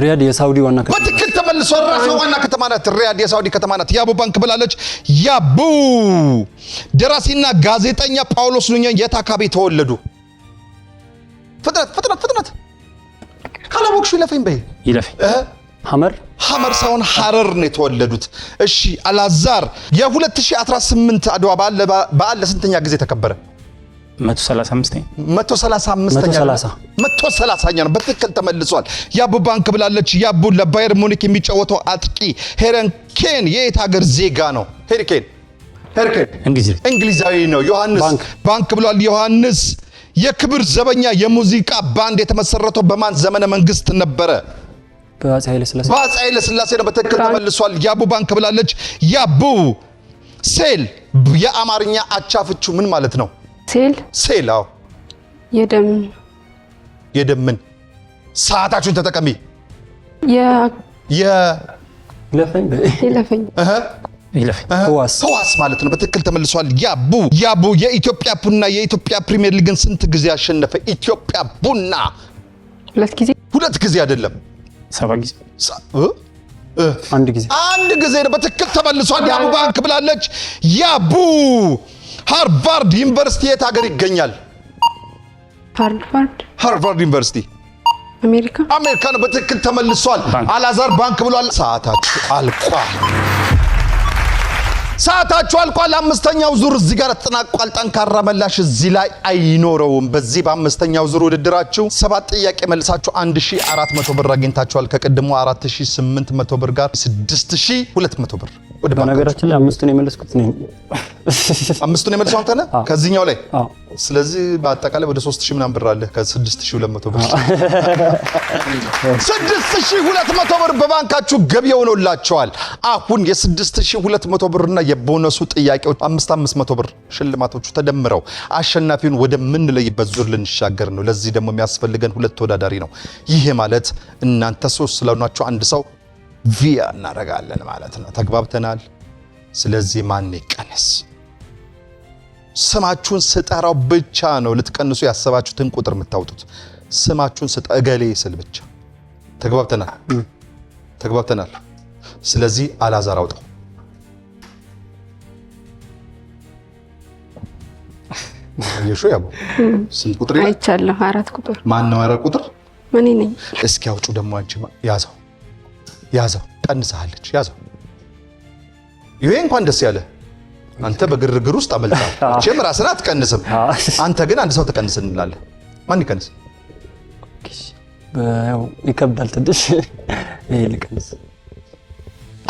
ሪያድ የሳውዲ ዋና ከተማ። በትክክል ተመልሷል። ራሷ ዋና ከተማ ናት። ሪያድ የሳውዲ ከተማ ናት። ያቡ ባንክ ብላለች። ያቡ ደራሲና ጋዜጠኛ ጳውሎስ ኑኛ የት አካባቢ ተወለዱ? ፍጥነት ካላወቅሽው ይለፈኝ በይ። ሐመር ሳይሆን ሐረር ነው የተወለዱት። እሺ አላዛር የ2018 አድዋ በዓል ለስንተኛ ጊዜ ተከበረ? 130ኛ ነው። በትክክል ተመልሷል። ያቡ ባንክ ብላለች። ያቡ ለባየር ሙኒክ የሚጫወተው አጥቂ ሄረን ኬን የየት ሀገር ዜጋ ነው? ሄሪኬን እንግሊዛዊ ነው። ዮሐንስ ባንክ ብሏል። ዮሐንስ የክብር ዘበኛ የሙዚቃ ባንድ የተመሰረተው በማን ዘመነ መንግስት ነበረ? በአፄ ኃይለ ሥላሴ ነው። በትክክል ተመልሷል። ያቡ ባንክ ብላለች። ያቡ ሴል የአማርኛ አቻ ፍቹ ምን ማለት ነው? ሴል አዎ፣ የደምን ሰዓታችሁን ተጠቀሚ። ህዋስ ማለት ነው። በትክክል ተመልሷል። ያቡ የኢትዮጵያ ቡና የኢትዮጵያ ፕሪሚየር ሊግን ስንት ጊዜ ያሸነፈ? ኢትዮጵያ ቡና 2 ጊዜ አይደለም 7 ጊዜ 1 ጊዜ ነው። በትክክል ተመልሷል። ያቡ ባንክ ብላለች። ያቡ ሃርቫርድ ዩኒቨርሲቲ የት ሀገር ይገኛል? ሃርቫርድ ዩኒቨርሲቲ አሜሪካ ነው። በትክክል ተመልሷል። አላዛር ባንክ ብሏል። ሰዓታችሁ አልቋል። አምስተኛው ዙር እዚህ ጋር ተጠናቋል። ጠንካራ መላሽ እዚህ ላይ አይኖረውም። በዚህ በአምስተኛው ዙር ውድድራችሁ 7 ጥያቄ መልሳችሁ 1400 ብር አግኝታችኋል። ከቀድሞ 4800 ብር ጋር 6200 ብር። በነገራችን ላይ 5ቱን የመለስኩት ነኝ። 5ቱን የመለስኩት አንተ ነህ ከዚህኛው ላይ። ስለዚህ በአጠቃላይ ወደ 3000 ምናምን ብር አለ ከ6200 ብር። 6200 ብር በባንካችሁ ገቢ ሆኖላችኋል። አሁን የ6200 ብርና የቦነሱ ጥያቄዎች 5500 ብር ሽልማቶቹ ተደምረው አሸናፊውን ወደ ምን ለይበት ዙር ልንሻገር ነው። ለዚህ ደግሞ የሚያስፈልገን 2 ተወዳዳሪ ነው። ይሄ ማለት እናንተ 3 ስለሆናችሁ አንድ ሰው ቪያ እናደርጋለን ማለት ነው። ተግባብተናል። ስለዚህ ማን ይቀነስ? ስማችሁን ስጠራው ብቻ ነው ልትቀንሱ ያሰባችሁትን ቁጥር የምታወጡት። ስማችሁን እገሌ ስል ብቻ። ተግባብተናል። ስለዚህ አላዛር አውጣው። የሹ ያቡ ስንት ቁጥር ይላል? አይቻለሁ። 4 ቁጥር። ማን ነው 4 ቁጥር? እኔ ነኝ። እስኪ አውጩ ደግሞ አንቺ። ያዘው ቀንሳለች። ያዘው። ይሄ እንኳን ደስ ያለ። አንተ በግርግር ውስጥ አመልጣለህ። እቺም ራስህን አትቀንስም። አንተ ግን አንድ ሰው ተቀንስ እንላለን። ማን ይቀንስ? ያው ይከብዳል ትንሽ ይሄ ልቀንስ።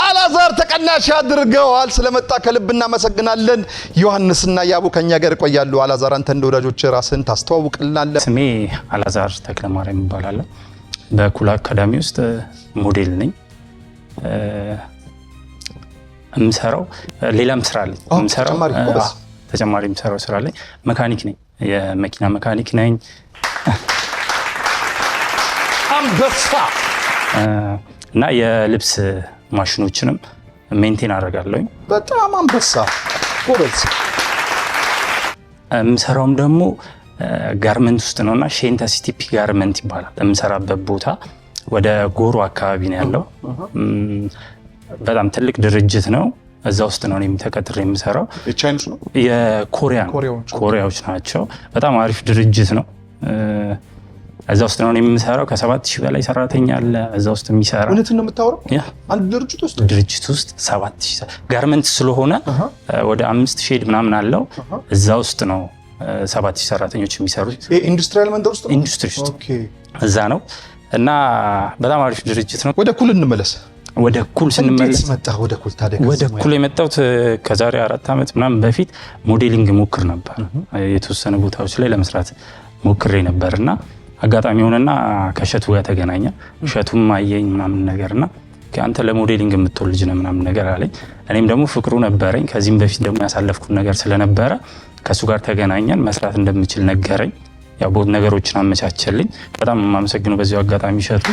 አላዛር ተቀናሽ አድርገዋል። ስለመጣ ከልብ እናመሰግናለን። ዮሐንስና ያቡ ከኛ ጋር ይቆያሉ። አላዛር አንተ እንደ ወዳጆች ራስን ታስተዋውቅልናለህ? ስሜ አላዛር ተክለማርያም ይባላል። በኩል አካዳሚ ውስጥ ሞዴል ነኝ። እምሰራው ሌላም ስራ አለኝ። ተጨማሪ የምሰራው ስራ አለኝ። መካኒክ ነኝ፣ የመኪና መካኒክ ነኝ። አንበሳ እና የልብስ ማሽኖችንም ሜንቴን አደርጋለሁ። በጣም አንበሳ ጎበዝ። የምሰራውም ደግሞ ጋርመንት ውስጥ ነውና ሼንታ ሲቲፒ ጋርመንት ይባላል። የምሰራበት ቦታ ወደ ጎሮ አካባቢ ነው ያለው። በጣም ትልቅ ድርጅት ነው። እዛ ውስጥ ነው እኔም ተቀጥሬ የምሰራው። የቻይኖች ነው የኮሪያዎች ናቸው። በጣም አሪፍ ድርጅት ነው። እዛ ውስጥ ነው የምሰራው። ከ7000 በላይ ሰራተኛ አለ እዛ ውስጥ የሚሰራ። እውነትን ነው የምታወራው? አንድ ድርጅት ውስጥ 7000 ጋርመንት ስለሆነ ወደ 5 ሼድ ምናምን አለው። እዛ ውስጥ ነው 7000 ሰራተኞች የሚሰሩት። ኢንዱስትሪያል መንደር ውስጥ ነው? ኢንዱስትሪ ውስጥ እዛ ነው። እና በጣም አሪፍ ድርጅት ነው። ወደ ኩል እንመለስ። ወደ ኩል ስንመለስ ወደ ኩል የመጣሁት ከዛሬ 4 ዓመት ምናምን በፊት ሞዴሊንግ ሞክር ነበር። የተወሰነ ቦታዎች ላይ ለመስራት ሞክሬ ነበርና አጋጣሚ ሆነና ከሸቱ ጋር ተገናኘ። ሸቱም አየኝ ምናምን ነገርና አንተ ለሞዴሊንግ የምትወል ልጅ ነህ ምናምን ነገር አለኝ። እኔም ደግሞ ፍቅሩ ነበረኝ። ከዚህም በፊት ደግሞ ያሳለፍኩት ነገር ስለነበረ ከሱ ጋር ተገናኘን። መስራት እንደምችል ነገረኝ። ያው ቦት ነገሮችን አመቻቸልኝ። በጣም የማመሰግነው በዚሁ አጋጣሚ ሸቱ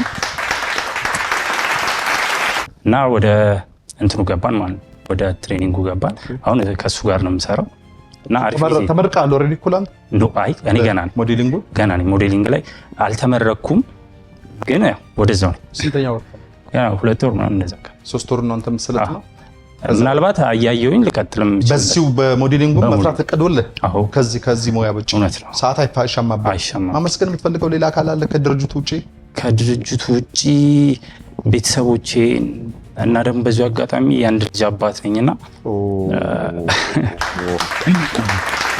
እና ወደ እንትኑ ገባን ማለት ነው። ወደ ትሬኒንጉ ገባን። አሁን ከሱ ጋር ነው የምሰራው እና አሪፍ ጊዜ ተመርቀሃል ኦልሬዲ ኩላንት? አይ እኔ ገና ነኝ ሞዴሊንግ ላይ አልተመረኩም፣ ግን ወደዛው ነኝ። ስንተኛ ወር? 2 ወር ምናምን እንደዛ። 3 ወር ነው አንተ የምትሰለጥ ነው? ምናልባት አያየሁኝ ልቀጥልም ይችላል። በዚሁ በሞዴሊንጉ መስራት ተቀዶልህ? አዎ። ከዚህ ሙያ ውጪ እውነት ነው ሰዓት አይሻማብህ? ማመስገን የምትፈልገው ሌላ አካል አለ ከድርጅቱ ውጪ? ከድርጅቱ ውጪ ቤተሰቦቼ እና ደግሞ በዚሁ አጋጣሚ የአንድ ልጅ አባት ነኝና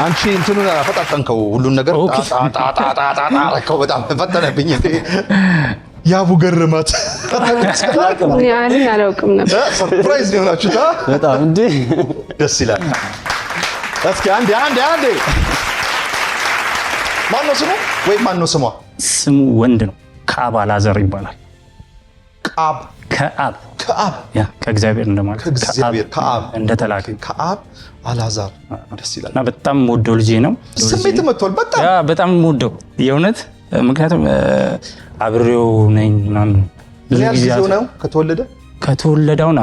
አንቺ እንትኑን አፈጣጠንከው ሁሉን ነገር ጣጣጣጣጣጣ በጣም ፈተነብኝ። ያቡ ገርማት ያኔ አላውቅም ነበር። ሰርፕራይዝ ነው ናችሁታ። በጣም እንዴ ደስ ይላል። እስኪ አንዴ ማነው ስሙ ወይ ማነው ስሟ? ስሙ ወንድ ነው። ከአብ አላዛር ይባላል። ከአብ ከእግዚአብሔር እንደማለት ከአብ እንደተላከ ከአብ አላዛር። ደስ ይላል። እና በጣም የምወደው ልጄ ነው። ስሜት መጥቷል። በጣም የምወደው የእውነት ምክንያቱም አብሬው ነኝ ምናምን ብዙ ጊዜ ነው ከተወለደውን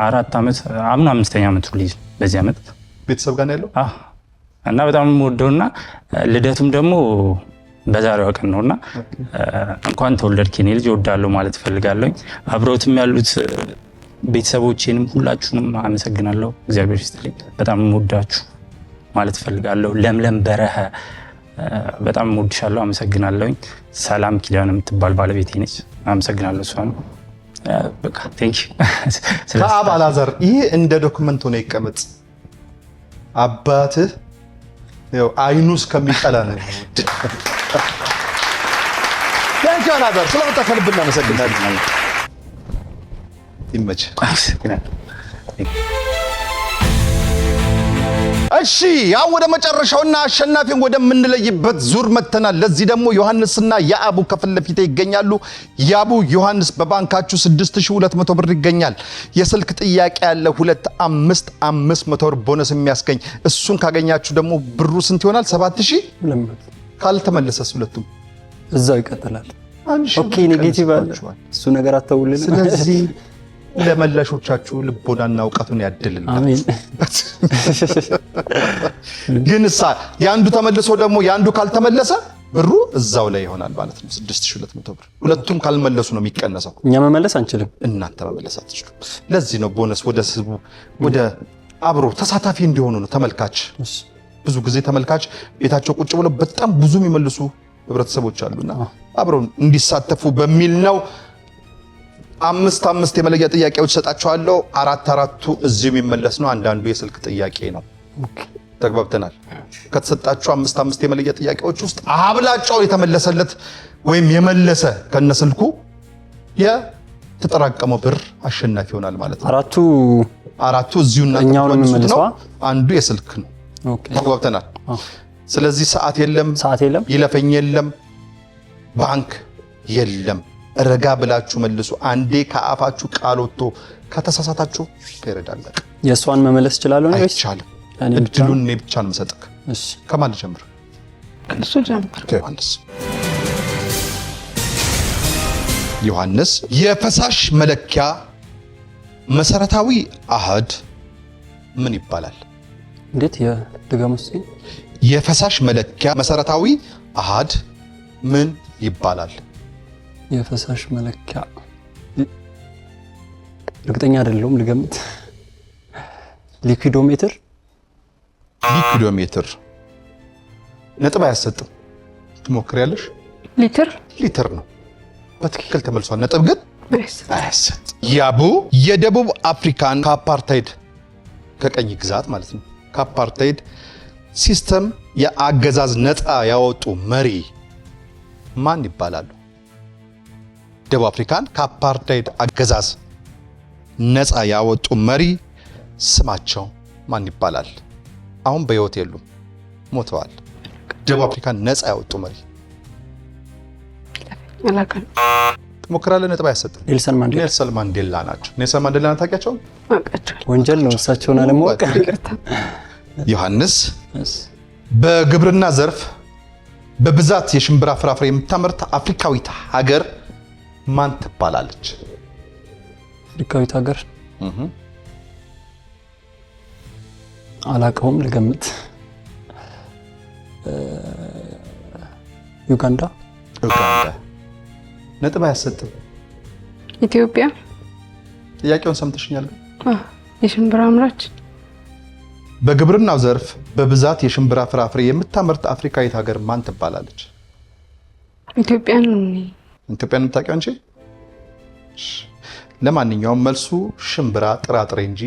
4 ዓመት አምና 5ኛ ዓመቱ ልጅ በዚህ ዓመት ቤተሰብ ጋር ነው ያለው። እና በጣም የምወደውና ልደቱም ደግሞ በዛሬው ቀን ነውና እንኳን ተወለድክ የኔ ልጅ እወዳለሁ ማለት እፈልጋለሁ። አብረውትም ያሉት ቤተሰቦቼንም ሁላችሁንም አመሰግናለሁ። እግዚአብሔር ይስጥልኝ። በጣም የምወዳችሁ ማለት እፈልጋለሁ። ለምለም በረሀ በጣም እወድሻለሁ። አመሰግናለሁ። ሰላም ኪዳን የምትባል ባለቤቴ ነች። አመሰግናለሁ። እሷን በቃ ቴንክ ዩ። ከአብ አላዛር ይሄ እንደ ዶክመንት ሆነ ይቀመጥ። አባትህ ያው አይኑስ ከሚቀላ ነው። ታንኪ አላዛር ስለመጣ ከልብ እናመሰግናለን። ይመች። እሺ ያው ወደ መጨረሻውና አሸናፊን ወደምንለይበት ዙር መተናል። ለዚህ ደግሞ ዮሐንስና ያቡ ከፊት ለፊት ይገኛሉ። ያቡ ዮሐንስ በባንካችሁ 6200 ብር ይገኛል። የስልክ ጥያቄ ያለ 2500 ብር ቦነስ የሚያስገኝ እሱን ካገኛችሁ ደግሞ ብሩ ስንት ይሆናል? 7000 ካልተመለሰስ ሁለቱም እዛው ይቀጥላል። ኦኬ ኔጌቲቭ አለ እሱ ነገር አተውልን። ስለዚህ ለመላሾቻችሁ ልቦናና እውቀቱን ያድልልን። አሜን። ግን ያንዱ ተመልሶ ደግሞ ያንዱ ካልተመለሰ ብሩ እዛው ላይ ይሆናል ማለት ነው። 6200 ብር ሁለቱም ካልመለሱ ነው የሚቀነሰው። እኛ መመለስ አንችልም፣ እናንተ መመለስ አትችሉም። ለዚህ ነው ቦነስ ወደ ህዝቡ ወደ አብሮ ተሳታፊ እንዲሆኑ ነው። ተመልካች ብዙ ጊዜ ተመልካች ቤታቸው ቁጭ ብለው በጣም ብዙ የሚመልሱ ህብረተሰቦች አሉና አብረው እንዲሳተፉ በሚል ነው 5 የመለያ ጥያቄዎች ሰጣቸዋለሁ። 4ቱ እዚሁ የሚመለስ ነው። አንዳንዱ የስልክ ጥያቄ ነው። ተግባብተናል። ከተሰጣቸው 5 የመለያ ጥያቄዎች ውስጥ አብላጫው የተመለሰለት ወይም የመለሰ ከነስልኩ የተጠራቀመው ብር አሸናፊ ይሆናል ማለት ነው። አራቱ እዚሁና እኛውን መልሰዋ አንዱ የስልክ ነው። ኦኬ ተግባብተናል። ስለዚህ ሰዓት የለም፣ ይለፈኝ የለም፣ ባንክ የለም። ረጋ ብላችሁ መልሱ። አንዴ ከአፋችሁ ቃል ወጥቶ ከተሳሳታችሁ ይረዳል። የሷን መመለስ ይችላል ነው? አይቻልም። እድሉን እኔ ብቻ ነው የምሰጥክ። እሺ ከማን ጀምር? ከሱ ጀምር። ዮሐንስ የፈሳሽ መለኪያ መሰረታዊ አሃድ ምን ይባላል? እንዴት የድገሙስ? የፈሳሽ መለኪያ መሰረታዊ አሃድ ምን ይባላል? የፈሳሽ መለኪያ እርግጠኛ አይደለሁም፣ ልገምት። ሊኩዊዶሜትር ነጥብ አያሰጥም። ትሞክሪያለሽ? ሊትር ነው በትክክል ተመልሷል። ነጥብ ግን አያሰጥ። ያቡ የደቡብ አፍሪካን ከአፓርታይድ ከቀኝ ግዛት ማለት ነው ከአፓርታይድ ሲስተም የአገዛዝ ነፃ ያወጡ መሪ ማን ይባላሉ? ደቡብ አፍሪካን ከአፓርታይድ አገዛዝ ነፃ ያወጡ መሪ ስማቸው ማን ይባላል? አሁን በህይወት የሉም፣ ሞተዋል። ደቡብ አፍሪካን ነፃ ያወጡ መሪ አላቀን ትሞክራለህ? ነጥብ አያሰጥም። ኔልሰን ማንዴላ ናቸው። ኔልሰን ማንዴላ ታውቂያቸው? ወንጀል ነው እሳቸውን አለማወቅ። ዮሐንስ በግብርና ዘርፍ በብዛት የሽምብራ ፍራፍሬ የምታመርት አፍሪካዊት ሀገር ማን ትባላለች? አፍሪካዊት ሀገር አላውቀውም፣ ልገምት። ዩጋንዳ ነጥብ አያሰጥም። ኢትዮጵያ። ጥያቄውን ሰምተሽኛል? የሽምብራ አምራች በግብርናው ዘርፍ በብዛት የሽምብራ ፍራፍሬ የምታመርት አፍሪካዊት ሀገር ማን ትባላለች? ኢትዮጵያን ነው። ኢትዮጵያን የምታውቂው አንቺ? ለማንኛውም መልሱ ሽምብራ ጥራጥሬ እንጂ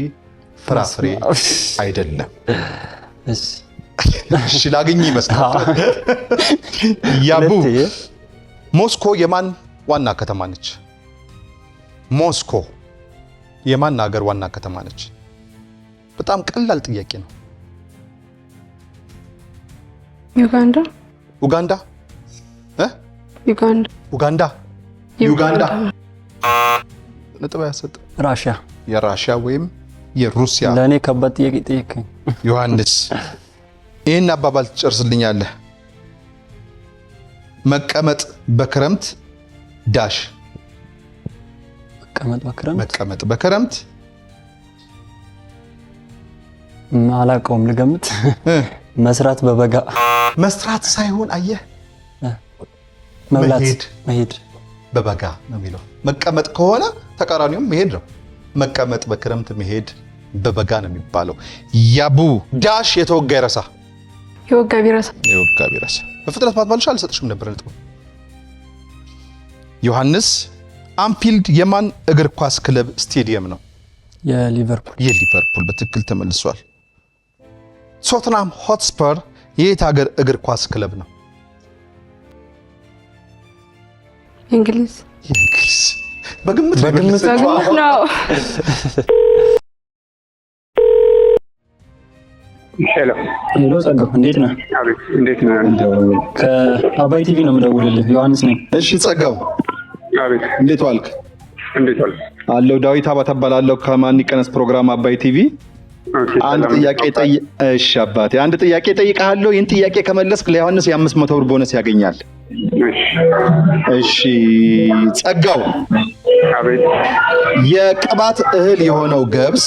ፍራፍሬ አይደለም። እሺ ላግኝ ይመስላል። ያቡ ሞስኮ የማን ዋና ከተማ ነች? ሞስኮ የማን ሀገር ዋና ከተማ ነች? በጣም ቀላል ጥያቄ ነው። ዩጋንዳ ነጥብ አያሰጥም። ራሽያ። የራሽያ ወይም የሩሲያ። ለእኔ ከባድ ጥያቄ ጠየቀኝ ዮሐንስ። ይህን አባባል ትጨርስልኛለህ? መቀመጥ በክረምት ዳሽ። መቀመጥ በክረምት አላውቀውም፣ ልገምት። መስራት በበጋ። መስራት ሳይሆን አየህ፣ መሄድ በበጋ ነው የሚለው። መቀመጥ ከሆነ ተቃራኒውም መሄድ ነው። መቀመጥ በክረምት መሄድ በበጋ ነው የሚባለው። ያቡ ዳሽ የተወጋ ይረሳ። የወጋ ቢረሳ። በፍጥነት ማትባልሽ አልሰጥሽም ነበር ነጥብ። ዮሐንስ አንፊልድ የማን እግር ኳስ ክለብ ስቴዲየም ነው? የሊቨርፑል በትክክል ተመልሷል። ቶተንሃም ሆትስፐር የየት ሀገር እግር ኳስ ክለብ ነው? እንግሊዝ። በግምት ነው። ሄሎ ጸጋው፣ እንዴት ነህ? እንዴት ነህ? ከአባይ ቲቪ ነው የምደውልልህ። ዮሐንስ ነኝ። እሺ ጸጋው፣ አቤት። እንዴት ዋልክ? አለው ዳዊት አባተ እባላለሁ ከማን ይቀነስ ፕሮግራም አባይ ቲቪ። አንድ ጥያቄ ጠይቀሃለሁ። ይህን ጥያቄ ከመለስክ ለዮሐንስ የ500 ብር ቦነስ ያገኛል። እሺ ጸጋው፣ አቤት። የቅባት እህል የሆነው ገብስ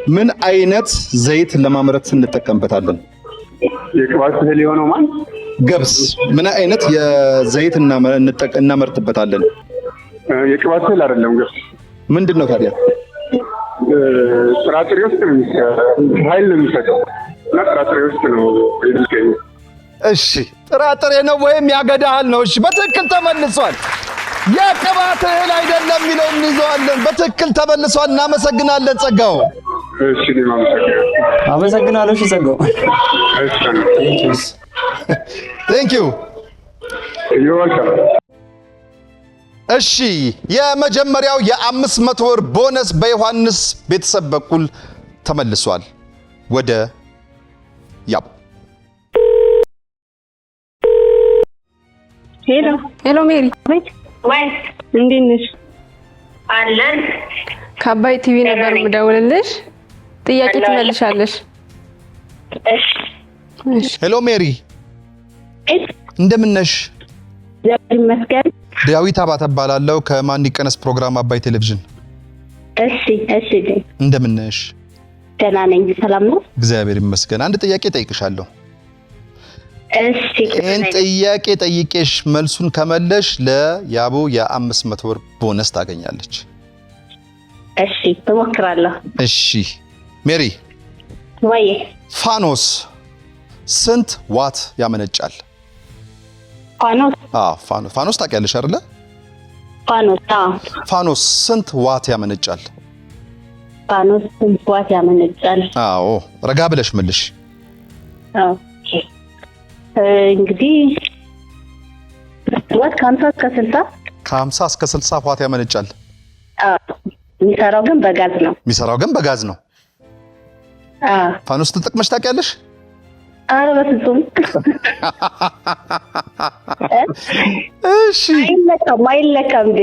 ምን አይነት ዘይት ለማምረት እንጠቀምበታለን? የቅባት እህል የሆነው ማን? ገብስ ምን አይነት የዘይት እናመርትበታለን? የቅባት እህል አይደለም ገብስ። ምንድን ነው ታዲያ? ጥራጥሬ ውስጥ ኃይል ነው የሚሰጠው እና ጥራጥሬ ውስጥ ነው የሚገኘው። እሺ ጥራጥሬ ነው ወይም ያገዳሃል ነው። እሺ በትክክል ተመልሷል። የቅባት እህል አይደለም የሚለውን እንይዘዋለን። በትክክል ተመልሷል። እናመሰግናለን ጸጋው። እሺ አመሰግናለሁ። እሺ ጸጋው። ቴንክ ዩ ይወልካም። እሺ የመጀመሪያው የ500 ብር ቦነስ በዮሐንስ ቤተሰብ በኩል ተመልሷል ወደ ያቡ። ሄሎ ሜሪ፣ ወይ እንዴት ነሽ? አለን። ከአባይ ቲቪ ነበር የምደውልልሽ። ጥያቄ ትመልሻለሽ። እሺ። ሄሎ ሜሪ፣ እንደምን ነሽ? እግዚአብሔር ይመስገን። ዳዊት አባተ እባላለሁ ከማን ይቀነስ ፕሮግራም አባይ ቴሌቪዥን። እሺ። እንደምን ነሽ? ደህና ነኝ። ሰላም ነው? እግዚአብሔር ይመስገን። አንድ ጥያቄ ጠይቅሻለሁ። እሺ። ይህን ጥያቄ ጠይቄሽ መልሱን ከመለሽ ለያቡ የ500 ብር ቦነስ ታገኛለች። እሺ፣ እሞክራለሁ። እሺ ሜሪ፣ ወይ ፋኖስ ስንት ዋት ያመነጫል? ፋኖስ ታውቂያለሽ አይደለ? ፋኖስ ስንት ዋት ያመነጫል? ፋኖስ ስንት ዋት ያመነጫል? አዎ፣ ረጋ ብለሽ መልሽ። ኦኬ፣ እንግዲህ ዋት ከ50 እስከ 60 ዋት ያመነጫል። የሚሰራው ግን በጋዝ ነው። ፋኖስ ተጠቅመሽ ታውቂያለሽ? ኧረ በፍጹም። እሺ፣ አይለካም እንዴ?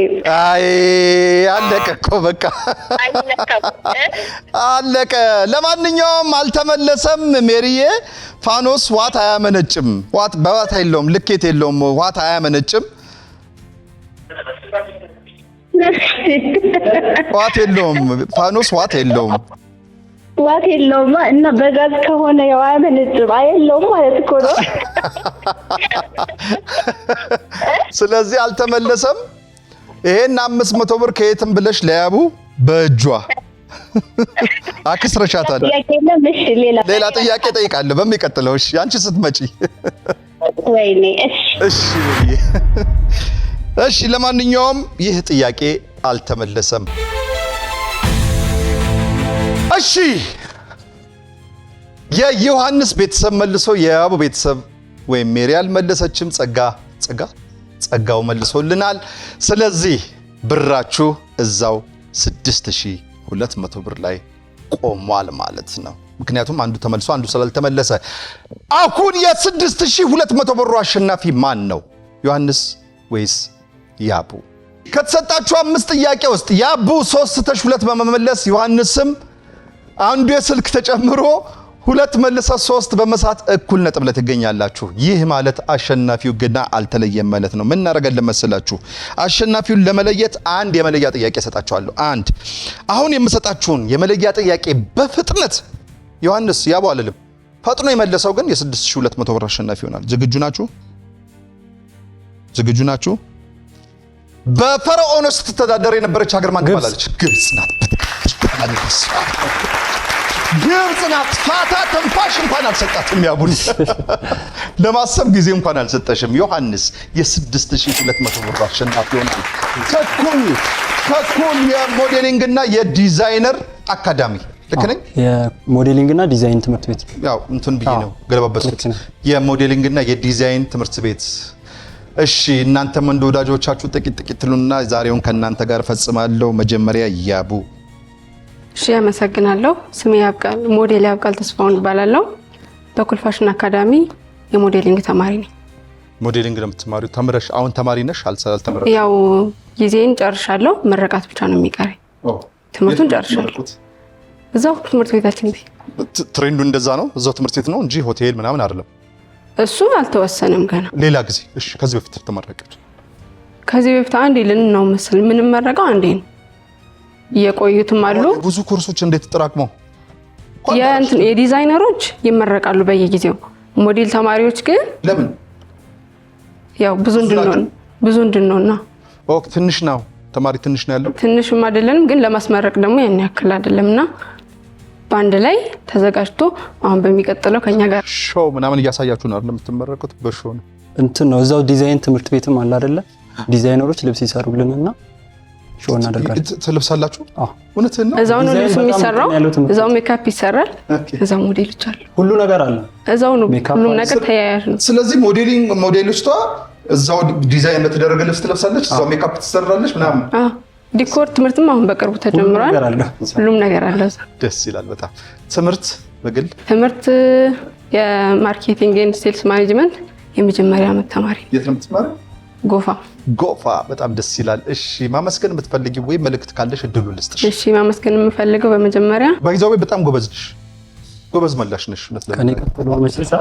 አለቀ እኮ በቃ አለቀ። ለማንኛውም አልተመለሰም ሜሪዬ። ፋኖስ ዋት አያመነጭም። በዋት የለውም፣ ልኬት የለውም። ዋት አያመነጭም። ዋት የለውም። ፋኖስ ዋት የለውም። ዋት የለውም እና በጋዝ ከሆነ ያው አያመነጭም። የለውም ማለት እኮ ነው። ስለዚህ አልተመለሰም። ይሄን 500 ብር ከየትም ብለሽ ለያቡ በእጇ አክስረሻታል። ሌላ ጥያቄ ጠይቃለሁ በሚቀጥለው። እሺ አንቺ ስትመጪ። ወይኔ እሺ። እሺ ለማንኛውም ይህ ጥያቄ አልተመለሰም። እሺ የዮሐንስ ቤተሰብ መልሶ የያቡ ቤተሰብ ወይም ሜሪ አልመለሰችም። ጸጋው መልሶልናል። ስለዚህ ብራችሁ እዛው 6200 ብር ላይ ቆሟል ማለት ነው። ምክንያቱም አንዱ ተመልሶ አንዱ ስላልተመለሰ። አሁን የ6200 ብሩ አሸናፊ ማን ነው? ዮሐንስ ወይስ ያቡ? ከተሰጣችሁ 5 ጥያቄ ውስጥ ያቡ 3 2 በመመለስ ዮሐንስም አንዱ የስልክ ተጨምሮ 2 መልሰ 3 በመሳት እኩል ነጥብ ላይ ትገኛላችሁ። ይህ ማለት አሸናፊው ግና አልተለየም ማለት ነው። ምን እናደርጋለን መሰላችሁ? አሸናፊውን ለመለየት አንድ የመለያ ጥያቄ ሰጣችኋለሁ። አሁን የምሰጣችሁን የመለያ ጥያቄ በፍጥነት ዮሐንስ ያቡ አልልም፣ ፈጥኖ የመለሰው ግን የ6200 ብር አሸናፊ ይሆናል። ዝግጁ ናችሁ? በፈርዖኖስ ስትተዳደር የነበረች ሀገር ማን ትባላለች? ግብጽ ናት። ግብጽ ናት። ፋታ ትንፋሽ እንኳን አልሰጣትም። ያቡን ለማሰብ ጊዜ እንኳን አልሰጠሽም። ዮሐንስ የ6200 ብር አሸናፊ ይሆናል። ከኩል የሞዴሊንግ እና የዲዛይነር አካዳሚ ልክ ነኝ? የሞዴሊንግ እና ዲዛይን ትምህርት ቤት ያው እንትን ብዬ ነው ገለባበስኩት። የሞዴሊንግ እና የዲዛይን ትምህርት ቤት። እሺ እናንተም እንደ ወዳጆቻችሁ ጥቂት ትሉና ዛሬውን ከእናንተ ጋር ፈጽማለሁ። መጀመሪያ ያቡ። እሺ አመሰግናለሁ። ስሜ ያብቃል ሞዴል ያብቃል ተስፋውን እባላለሁ። በኩል ፋሽን አካዳሚ የሞዴሊንግ ተማሪ ነኝ። ሞዴሊንግ ነው የምትማሪው? ተምረሽ አሁን ተማሪ ነሽ? አልተመረቅሽ? ያው ጊዜን ጨርሻለሁ። ምረቃት ብቻ ነው የሚቀረኝ። ትምህርቱን ጨርሻለሁ። እዛው ትምህርት ቤታችን። ትሬንዱ እንደዛ ነው። እዛው ትምህርት ቤት ነው እንጂ ሆቴል ምናምን አይደለም። እሱ አልተወሰነም ገና። ሌላ ጊዜ። እሺ ከዚህ በፊት ተመረቀች? ከዚህ በፊት አንዴ ነው መሰል ምን መረቀው አንዴ ነው። የቆዩትም አሉ። ብዙ ኮርሶች እንዴት ተጠራቅመው የዲዛይነሮች ይመረቃሉ በየጊዜው። ሞዴል ተማሪዎች ግን ለምን? ያው ብዙ እንድንሆንና ትንሽ ነው ተማሪ ትንሽ ነው ያለው። ትንሽም አይደለም ግን ለማስመረቅ ደግሞ ያን ያክል አይደለምና በአንድ ላይ ተዘጋጅቶ አሁን በሚቀጥለው ከኛ ጋር ሾው ምናምን እያሳያችሁ ነው አይደል? የምትመረቁት በሾው ነው እንትን ነው። እዛው ዲዛይን ትምህርት ቤትም አለ አይደለ? ዲዛይነሮች ልብስ ይሰሩልንና ሾው እናደርጋለን። ትለብሳላችሁ? እውነትህን ነው። እዛው ነው ልብስ የሚሰራው፣ እዛው ሜካፕ ይሰራል፣ እዛው ሞዴሎች አሉ፣ ሁሉ ነገር አለ። እዛው ነው ሁሉም ነገር ተያያዥ ነው። ስለዚህ ሞዴሊስቷ እዛው ዲዛይን በተደረገ ልብስ ትለብሳለች፣ እዛው ሜካፕ ትሰራለች ምናምን። ዲኮር ትምህርትም አሁን በቅርቡ ተጀምሯል። ሁሉም ነገር አለ። ደስ ይላል በጣም። ትምህርት በግል ትምህርት የማርኬቲንግ ኤንድ ሴልስ ማኔጅመንት የመጀመሪያ ዓመት ተማሪ። የት ነው የምትማሪው? ጎፋ። በጣም ደስ ይላል። እሺ ማመስገን የምትፈልጊው ወይ መልእክት ካለሽ እድሉ ልስጥሽ። እሺ ማመስገን የምፈልገው በመጀመሪያ ባይዛው በጣም ጎበዝ ነሽ፣ ጎበዝ መላሽ ነሽ። ከኔ ቀጥሎ መጨረሻ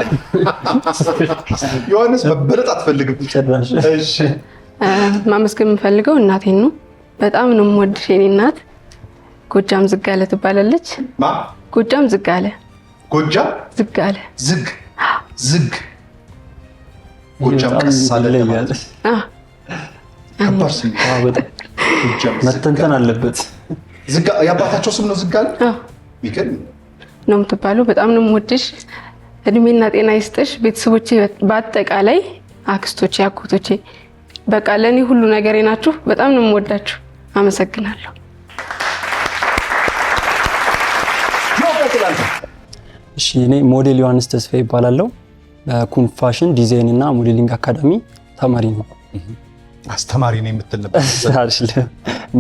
ዮሐንስ መበለጥ አትፈልግም ጭራሽ። እሺ ማመስገን የምፈልገው እናቴን ነው። በጣም ነው የምወድሽ የኔ እናት። ጎጃም ዝጋለ ትባላለች። ጎጃም ዝጋለ። ጎጃም ዝጋለ። ዝግ ጎጃም ቀሳለ ማለት ከባድ ስም መተንተን አለበት። ዝጋ የአባታቸው ስም ነው ዝጋለ። ይገርም ነው የምትባለው። በጣም ነው የምወድሽ። እድሜና ጤና ይስጥሽ። ቤተሰቦቼ በአጠቃላይ አክስቶቼ፣ አጎቶቼ በቃ ለኔ ሁሉ ነገሬ ናችሁ። በጣም ነው የምወዳችሁ። አመሰግናለሁ። እሺ እኔ ሞዴል ዮሐንስ ተስፋ ይባላለሁ። በኩን ፋሽን ዲዛይን እና ሞዴሊንግ አካዳሚ ተማሪ ነው። አስተማሪ ነው የምትል ነበር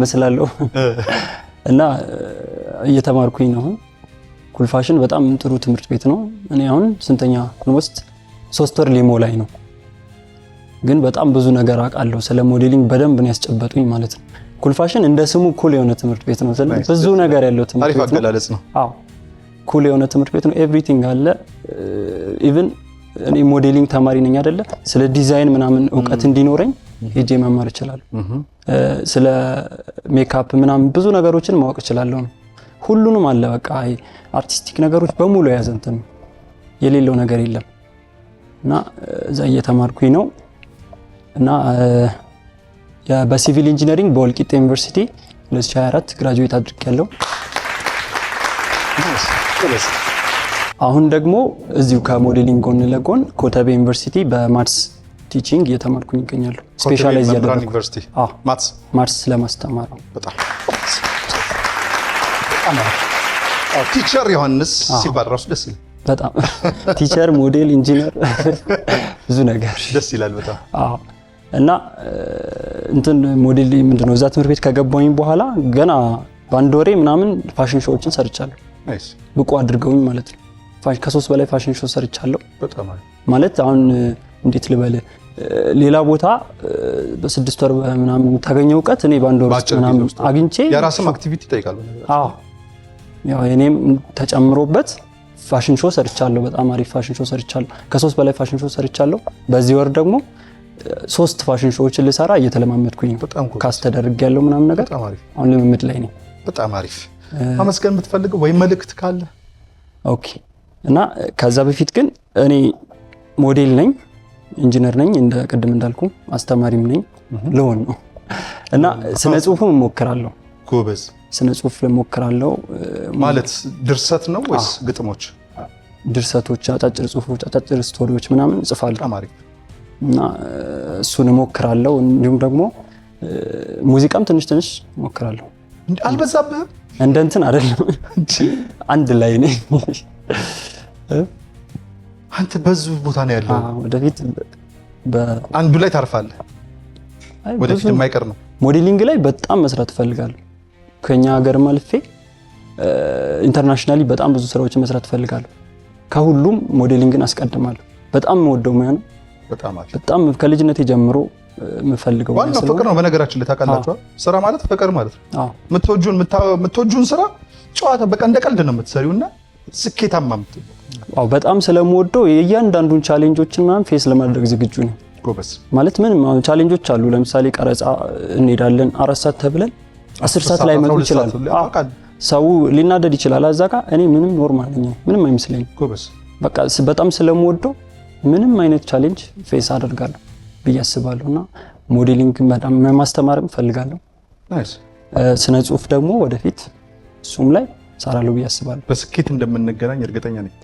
መስላለሁ እና እየተማርኩኝ ነው። ኩል ፋሽን በጣም ጥሩ ትምህርት ቤት ነው። እኔ አሁን ስንተኛ ኦልሞስት 3 ወር ሊሞላኝ ነው። ግን በጣም ብዙ ነገር አውቃለሁ ስለ ሞዴሊንግ በደንብ ነው ያስጨበጡኝ ማለት ነው። ኩል ፋሽን እንደ ስሙ ኩል የሆነ ትምህርት ቤት ነው። ብዙ ነገር ያለው ትምህርት ቤት ነው። አሪፍ አገላለጽ ነው። አዎ ኩል የሆነ ትምህርት ቤት ነው። ኤቭሪቲንግ አለ። ኢቭን እኔ ሞዴሊንግ ተማሪ ነኝ አይደለ? ስለ ዲዛይን ምናምን ዕውቀት እንዲኖረኝ ሄጄ መማር እችላለሁ። ስለ ሜካፕ ምናምን ብዙ ነገሮችን ማወቅ እችላለሁ። ሁሉንም አለ በቃ አርቲስቲክ ነገሮች በሙሉ የያዘ እንትን የሌለው ነገር የለም። እና እዛ እየተማርኩኝ ነው። እና በሲቪል ኢንጂነሪንግ በወልቂጤ ዩኒቨርሲቲ 2024 ግራጁዌት አድርጌያለሁ። አሁን ደግሞ እዚሁ ከሞዴሊንግ ጎን ለጎን ኮተቤ ዩኒቨርሲቲ በማትስ ቲቺንግ እየተማርኩኝ ይገኛለሁ። ስፔሻላይዝ ያደረኩ ማትስ ለማስተማር ነው። በጣም ቲቸር ዮሐንስ ሲባል ራሱ ደስ ይላል በጣም። ቲቸር፣ ሞዴል፣ ኢንጂነር ብዙ ነገር ደስ ይላል በጣም። አዎ እና እንትን ሞዴል ምንድነው እዛ ትምህርት ቤት ከገባሁኝ በኋላ ገና በአንድ ወሬ ምናምን ፋሽን ሾዎችን ሰርቻለሁ። ናይስ ብቁ አድርገውኝ ማለት ነው። ከ3 በላይ ፋሽን ሾው ሰርቻለሁ። በጣም ማለት አሁን እንዴት ልበል ሌላ ቦታ በ6 ወር ምናምን የምታገኘው ዕውቀት እኔ በአንድ ወር ውስጥ ምናምን አግኝቼ የራስም አክቲቪቲ ይጠይቃል። አዎ ያው እኔም ተጨምሮበት ፋሽን ሾው ሰርቻለሁ። በጣም አሪፍ ፋሽን ሾው ሰርቻለሁ። ከ3 በላይ ፋሽን ሾው ሰርቻለሁ። በዚህ ወር ደግሞ 3 ፋሽን ሾዎችን ልሰራ እየተለማመድኩኝ ካስተደርግ ያለው ምናምን ነገር አሁን ልምምድ ላይ ነኝ። በጣም አሪፍ። አመስገን የምትፈልገው ወይ መልእክት ካለ? ኦኬ። እና ከዛ በፊት ግን እኔ ሞዴል ነኝ፣ ኢንጂነር ነኝ፣ እንደ ቅድም እንዳልኩ አስተማሪም ነኝ ለሆን ነው። እና ስነ ጽሁፍም እሞክራለሁ። ጎበዝ። ስነ ጽሁፍ እሞክራለሁ ማለት ድርሰት ነው ወይስ ግጥሞች? ድርሰቶች፣ አጫጭር ጽሁፎች፣ አጫጭር ስቶሪዎች ምናምን እጽፋለሁ። ተማሪ እና እሱን እሞክራለሁ። እንዲሁም ደግሞ ሙዚቃም ትንሽ ትንሽ እሞክራለሁ። አልበዛብህም? እንደ እንትን አይደለም አንድ ላይ ነኝ። አንተ በዙ ቦታ ነው ያለው። ወደፊት አንዱ ላይ ታርፋለህ። ወደፊት የማይቀር ነው። ሞዴሊንግ ላይ በጣም መስራት እፈልጋለሁ። ከኛ ሀገር አልፌ ኢንተርናሽናሊ በጣም ብዙ ስራዎችን መስራት እፈልጋለሁ። ከሁሉም ሞዴሊንግን አስቀድማለሁ። በጣም የምወደው ሙያ ነው። በጣም ከልጅነቴ ጀምሮ የምፈልገው ዋናው ፍቅር ነው። በነገራችን ላይ ታውቃላችሁ ስራ ማለት ፍቅር ማለት ነው። የምትወጁን ስራ ጨዋታ በቃ እንደ ቀልድ ነው የምትሰሪውና ስኬታማ የምትሆነው። አዎ በጣም ስለምወደው የእያንዳንዱን ቻሌንጆችን ምናምን ፌስ ለማድረግ ዝግጁ ነኝ። ጎበዝ። ማለት ምንም ቻሌንጆች አሉ። ለምሳሌ ቀረጻ እንሄዳለን 4 ሰዓት ተብለን 10 ሰዓት ላይ መጡ ይችላል። ሰው ሊናደድ ይችላል። አዛጋ እኔ ምንም ኖርማል ነኝ፣ ምንም አይመስለኝም። ጎበዝ። በቃ በጣም ስለምወደው ምንም አይነት ቻሌንጅ ፌስ አደርጋለሁ ብዬ አስባለሁና ሞዴሊንግ በጣም ማስተማርም ፈልጋለሁ። ናይስ። ስነ ጽሁፍ ደግሞ ወደፊት እሱም ላይ ሰራለሁ ብዬ አስባለሁ። በስኬት እንደምንገናኝ እርግጠኛ ነኝ።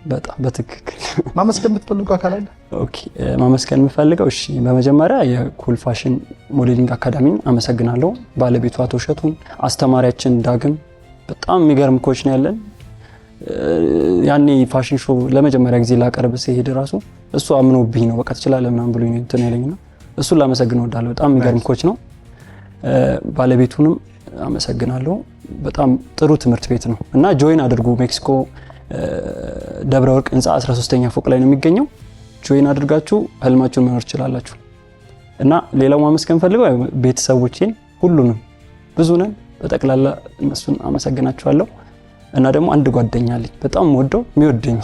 በጣም በትክክል። ማመስገን የምትፈልገው አካል አለ? ኦኬ ማመስገን የምፈልገው እሺ፣ በመጀመሪያ የኩል ፋሽን ሞዴሊንግ አካዳሚን አመሰግናለሁ። ባለቤቱ አቶ እሸቱን፣ አስተማሪያችን ዳግም በጣም የሚገርም ኮች ነው ያለን። ያኔ ፋሽን ሾው ለመጀመሪያ ጊዜ ላቀርብ ሲሄድ ራሱ እሱ አምኖብኝ ነው በቃ ትችላለህ ምናምን ብሎኝ ነው እንትን ያለኝና እሱን ላመሰግን እወዳለሁ። በጣም የሚገርም ኮች ነው። ባለቤቱንም አመሰግናለሁ። በጣም ጥሩ ትምህርት ቤት ነው እና ጆይን አድርጉ። ሜክሲኮ ደብረ ወርቅ ህንፃ 13ኛ ፎቅ ላይ ነው የሚገኘው። ጆይን አድርጋችሁ ህልማችሁን መኖር ትችላላችሁ። እና ሌላው ማመስገን ፈልገው ቤተሰቦቼን ሁሉንም ብዙ ነን በጠቅላላ እነሱን አመሰግናቸዋለሁ። እና ደግሞ አንድ ጓደኛ አለኝ በጣም ወደው የሚወደኝ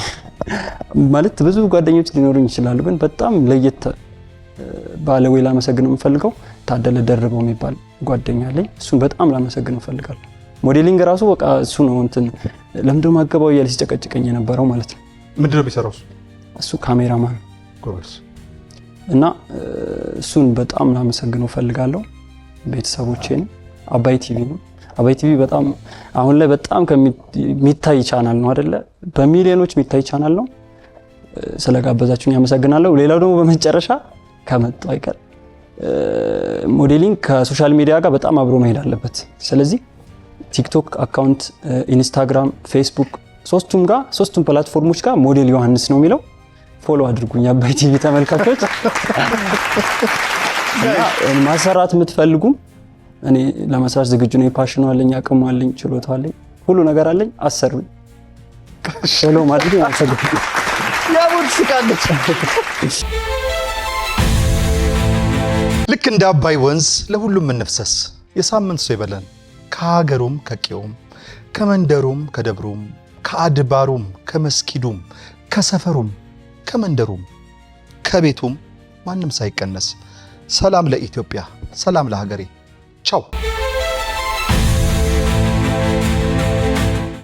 ማለት ብዙ ጓደኞች ሊኖሩኝ ይችላሉ፣ ግን በጣም ለየት ባለወይ ላመሰግነው የምፈልገው ታደለ ደርበው የሚባል ጓደኛ አለኝ። እሱን በጣም ላመሰግነው ፈልጋለሁ። ሞዴሊንግ ራሱ በቃ እሱ ነው እንትን ለምንድነው ማገባው እያለ ሲጨቀጭቀኝ የነበረው ማለት ነው። ምንድነው የሚሰራው እሱ ካሜራማን ጎበዝ። እና እሱን በጣም ላመሰግነው ፈልጋለሁ። ቤተሰቦቼን አባይ ቲቪ ነው። አባይ ቲቪ በጣም አሁን ላይ በጣም ከሚታይ ቻናል ነው አይደለ? በሚሊዮኖች የሚታይ ቻናል ነው። ስለጋበዛችሁኝ አመሰግናለሁ። ሌላው ደግሞ በመጨረሻ ከመጣ አይቀር ሞዴሊንግ ከሶሻል ሚዲያ ጋር በጣም አብሮ መሄድ አለበት። ስለዚህ ቲክቶክ አካውንት፣ ኢንስታግራም፣ ፌስቡክ ሶስቱም ፕላትፎርሞች ጋር ሞዴል ዮሐንስ ነው የሚለው ፎሎ አድርጉኝ አባይ ቲቪ ተመልካቾች። ማሰራት የምትፈልጉም እኔ ለመስራት ዝግጁ ነኝ። ፓሽኑ አለኝ፣ አቅሙ አለኝ፣ ችሎታ አለኝ፣ ሁሉ ነገር አለኝ። አሰሩኝ። ፎሎ ማድረግ ያሰግድ ያቡት ስቃለች። ልክ እንደ አባይ ወንዝ ለሁሉም እንፍሰስ፣ የሳምንት ሰው ይበለን። ከሀገሩም ከቄውም ከመንደሩም ከደብሩም ከአድባሩም ከመስጊዱም ከሰፈሩም ከመንደሩም ከቤቱም ማንም ሳይቀነስ። ሰላም ለኢትዮጵያ፣ ሰላም ለሀገሬ። ቻው።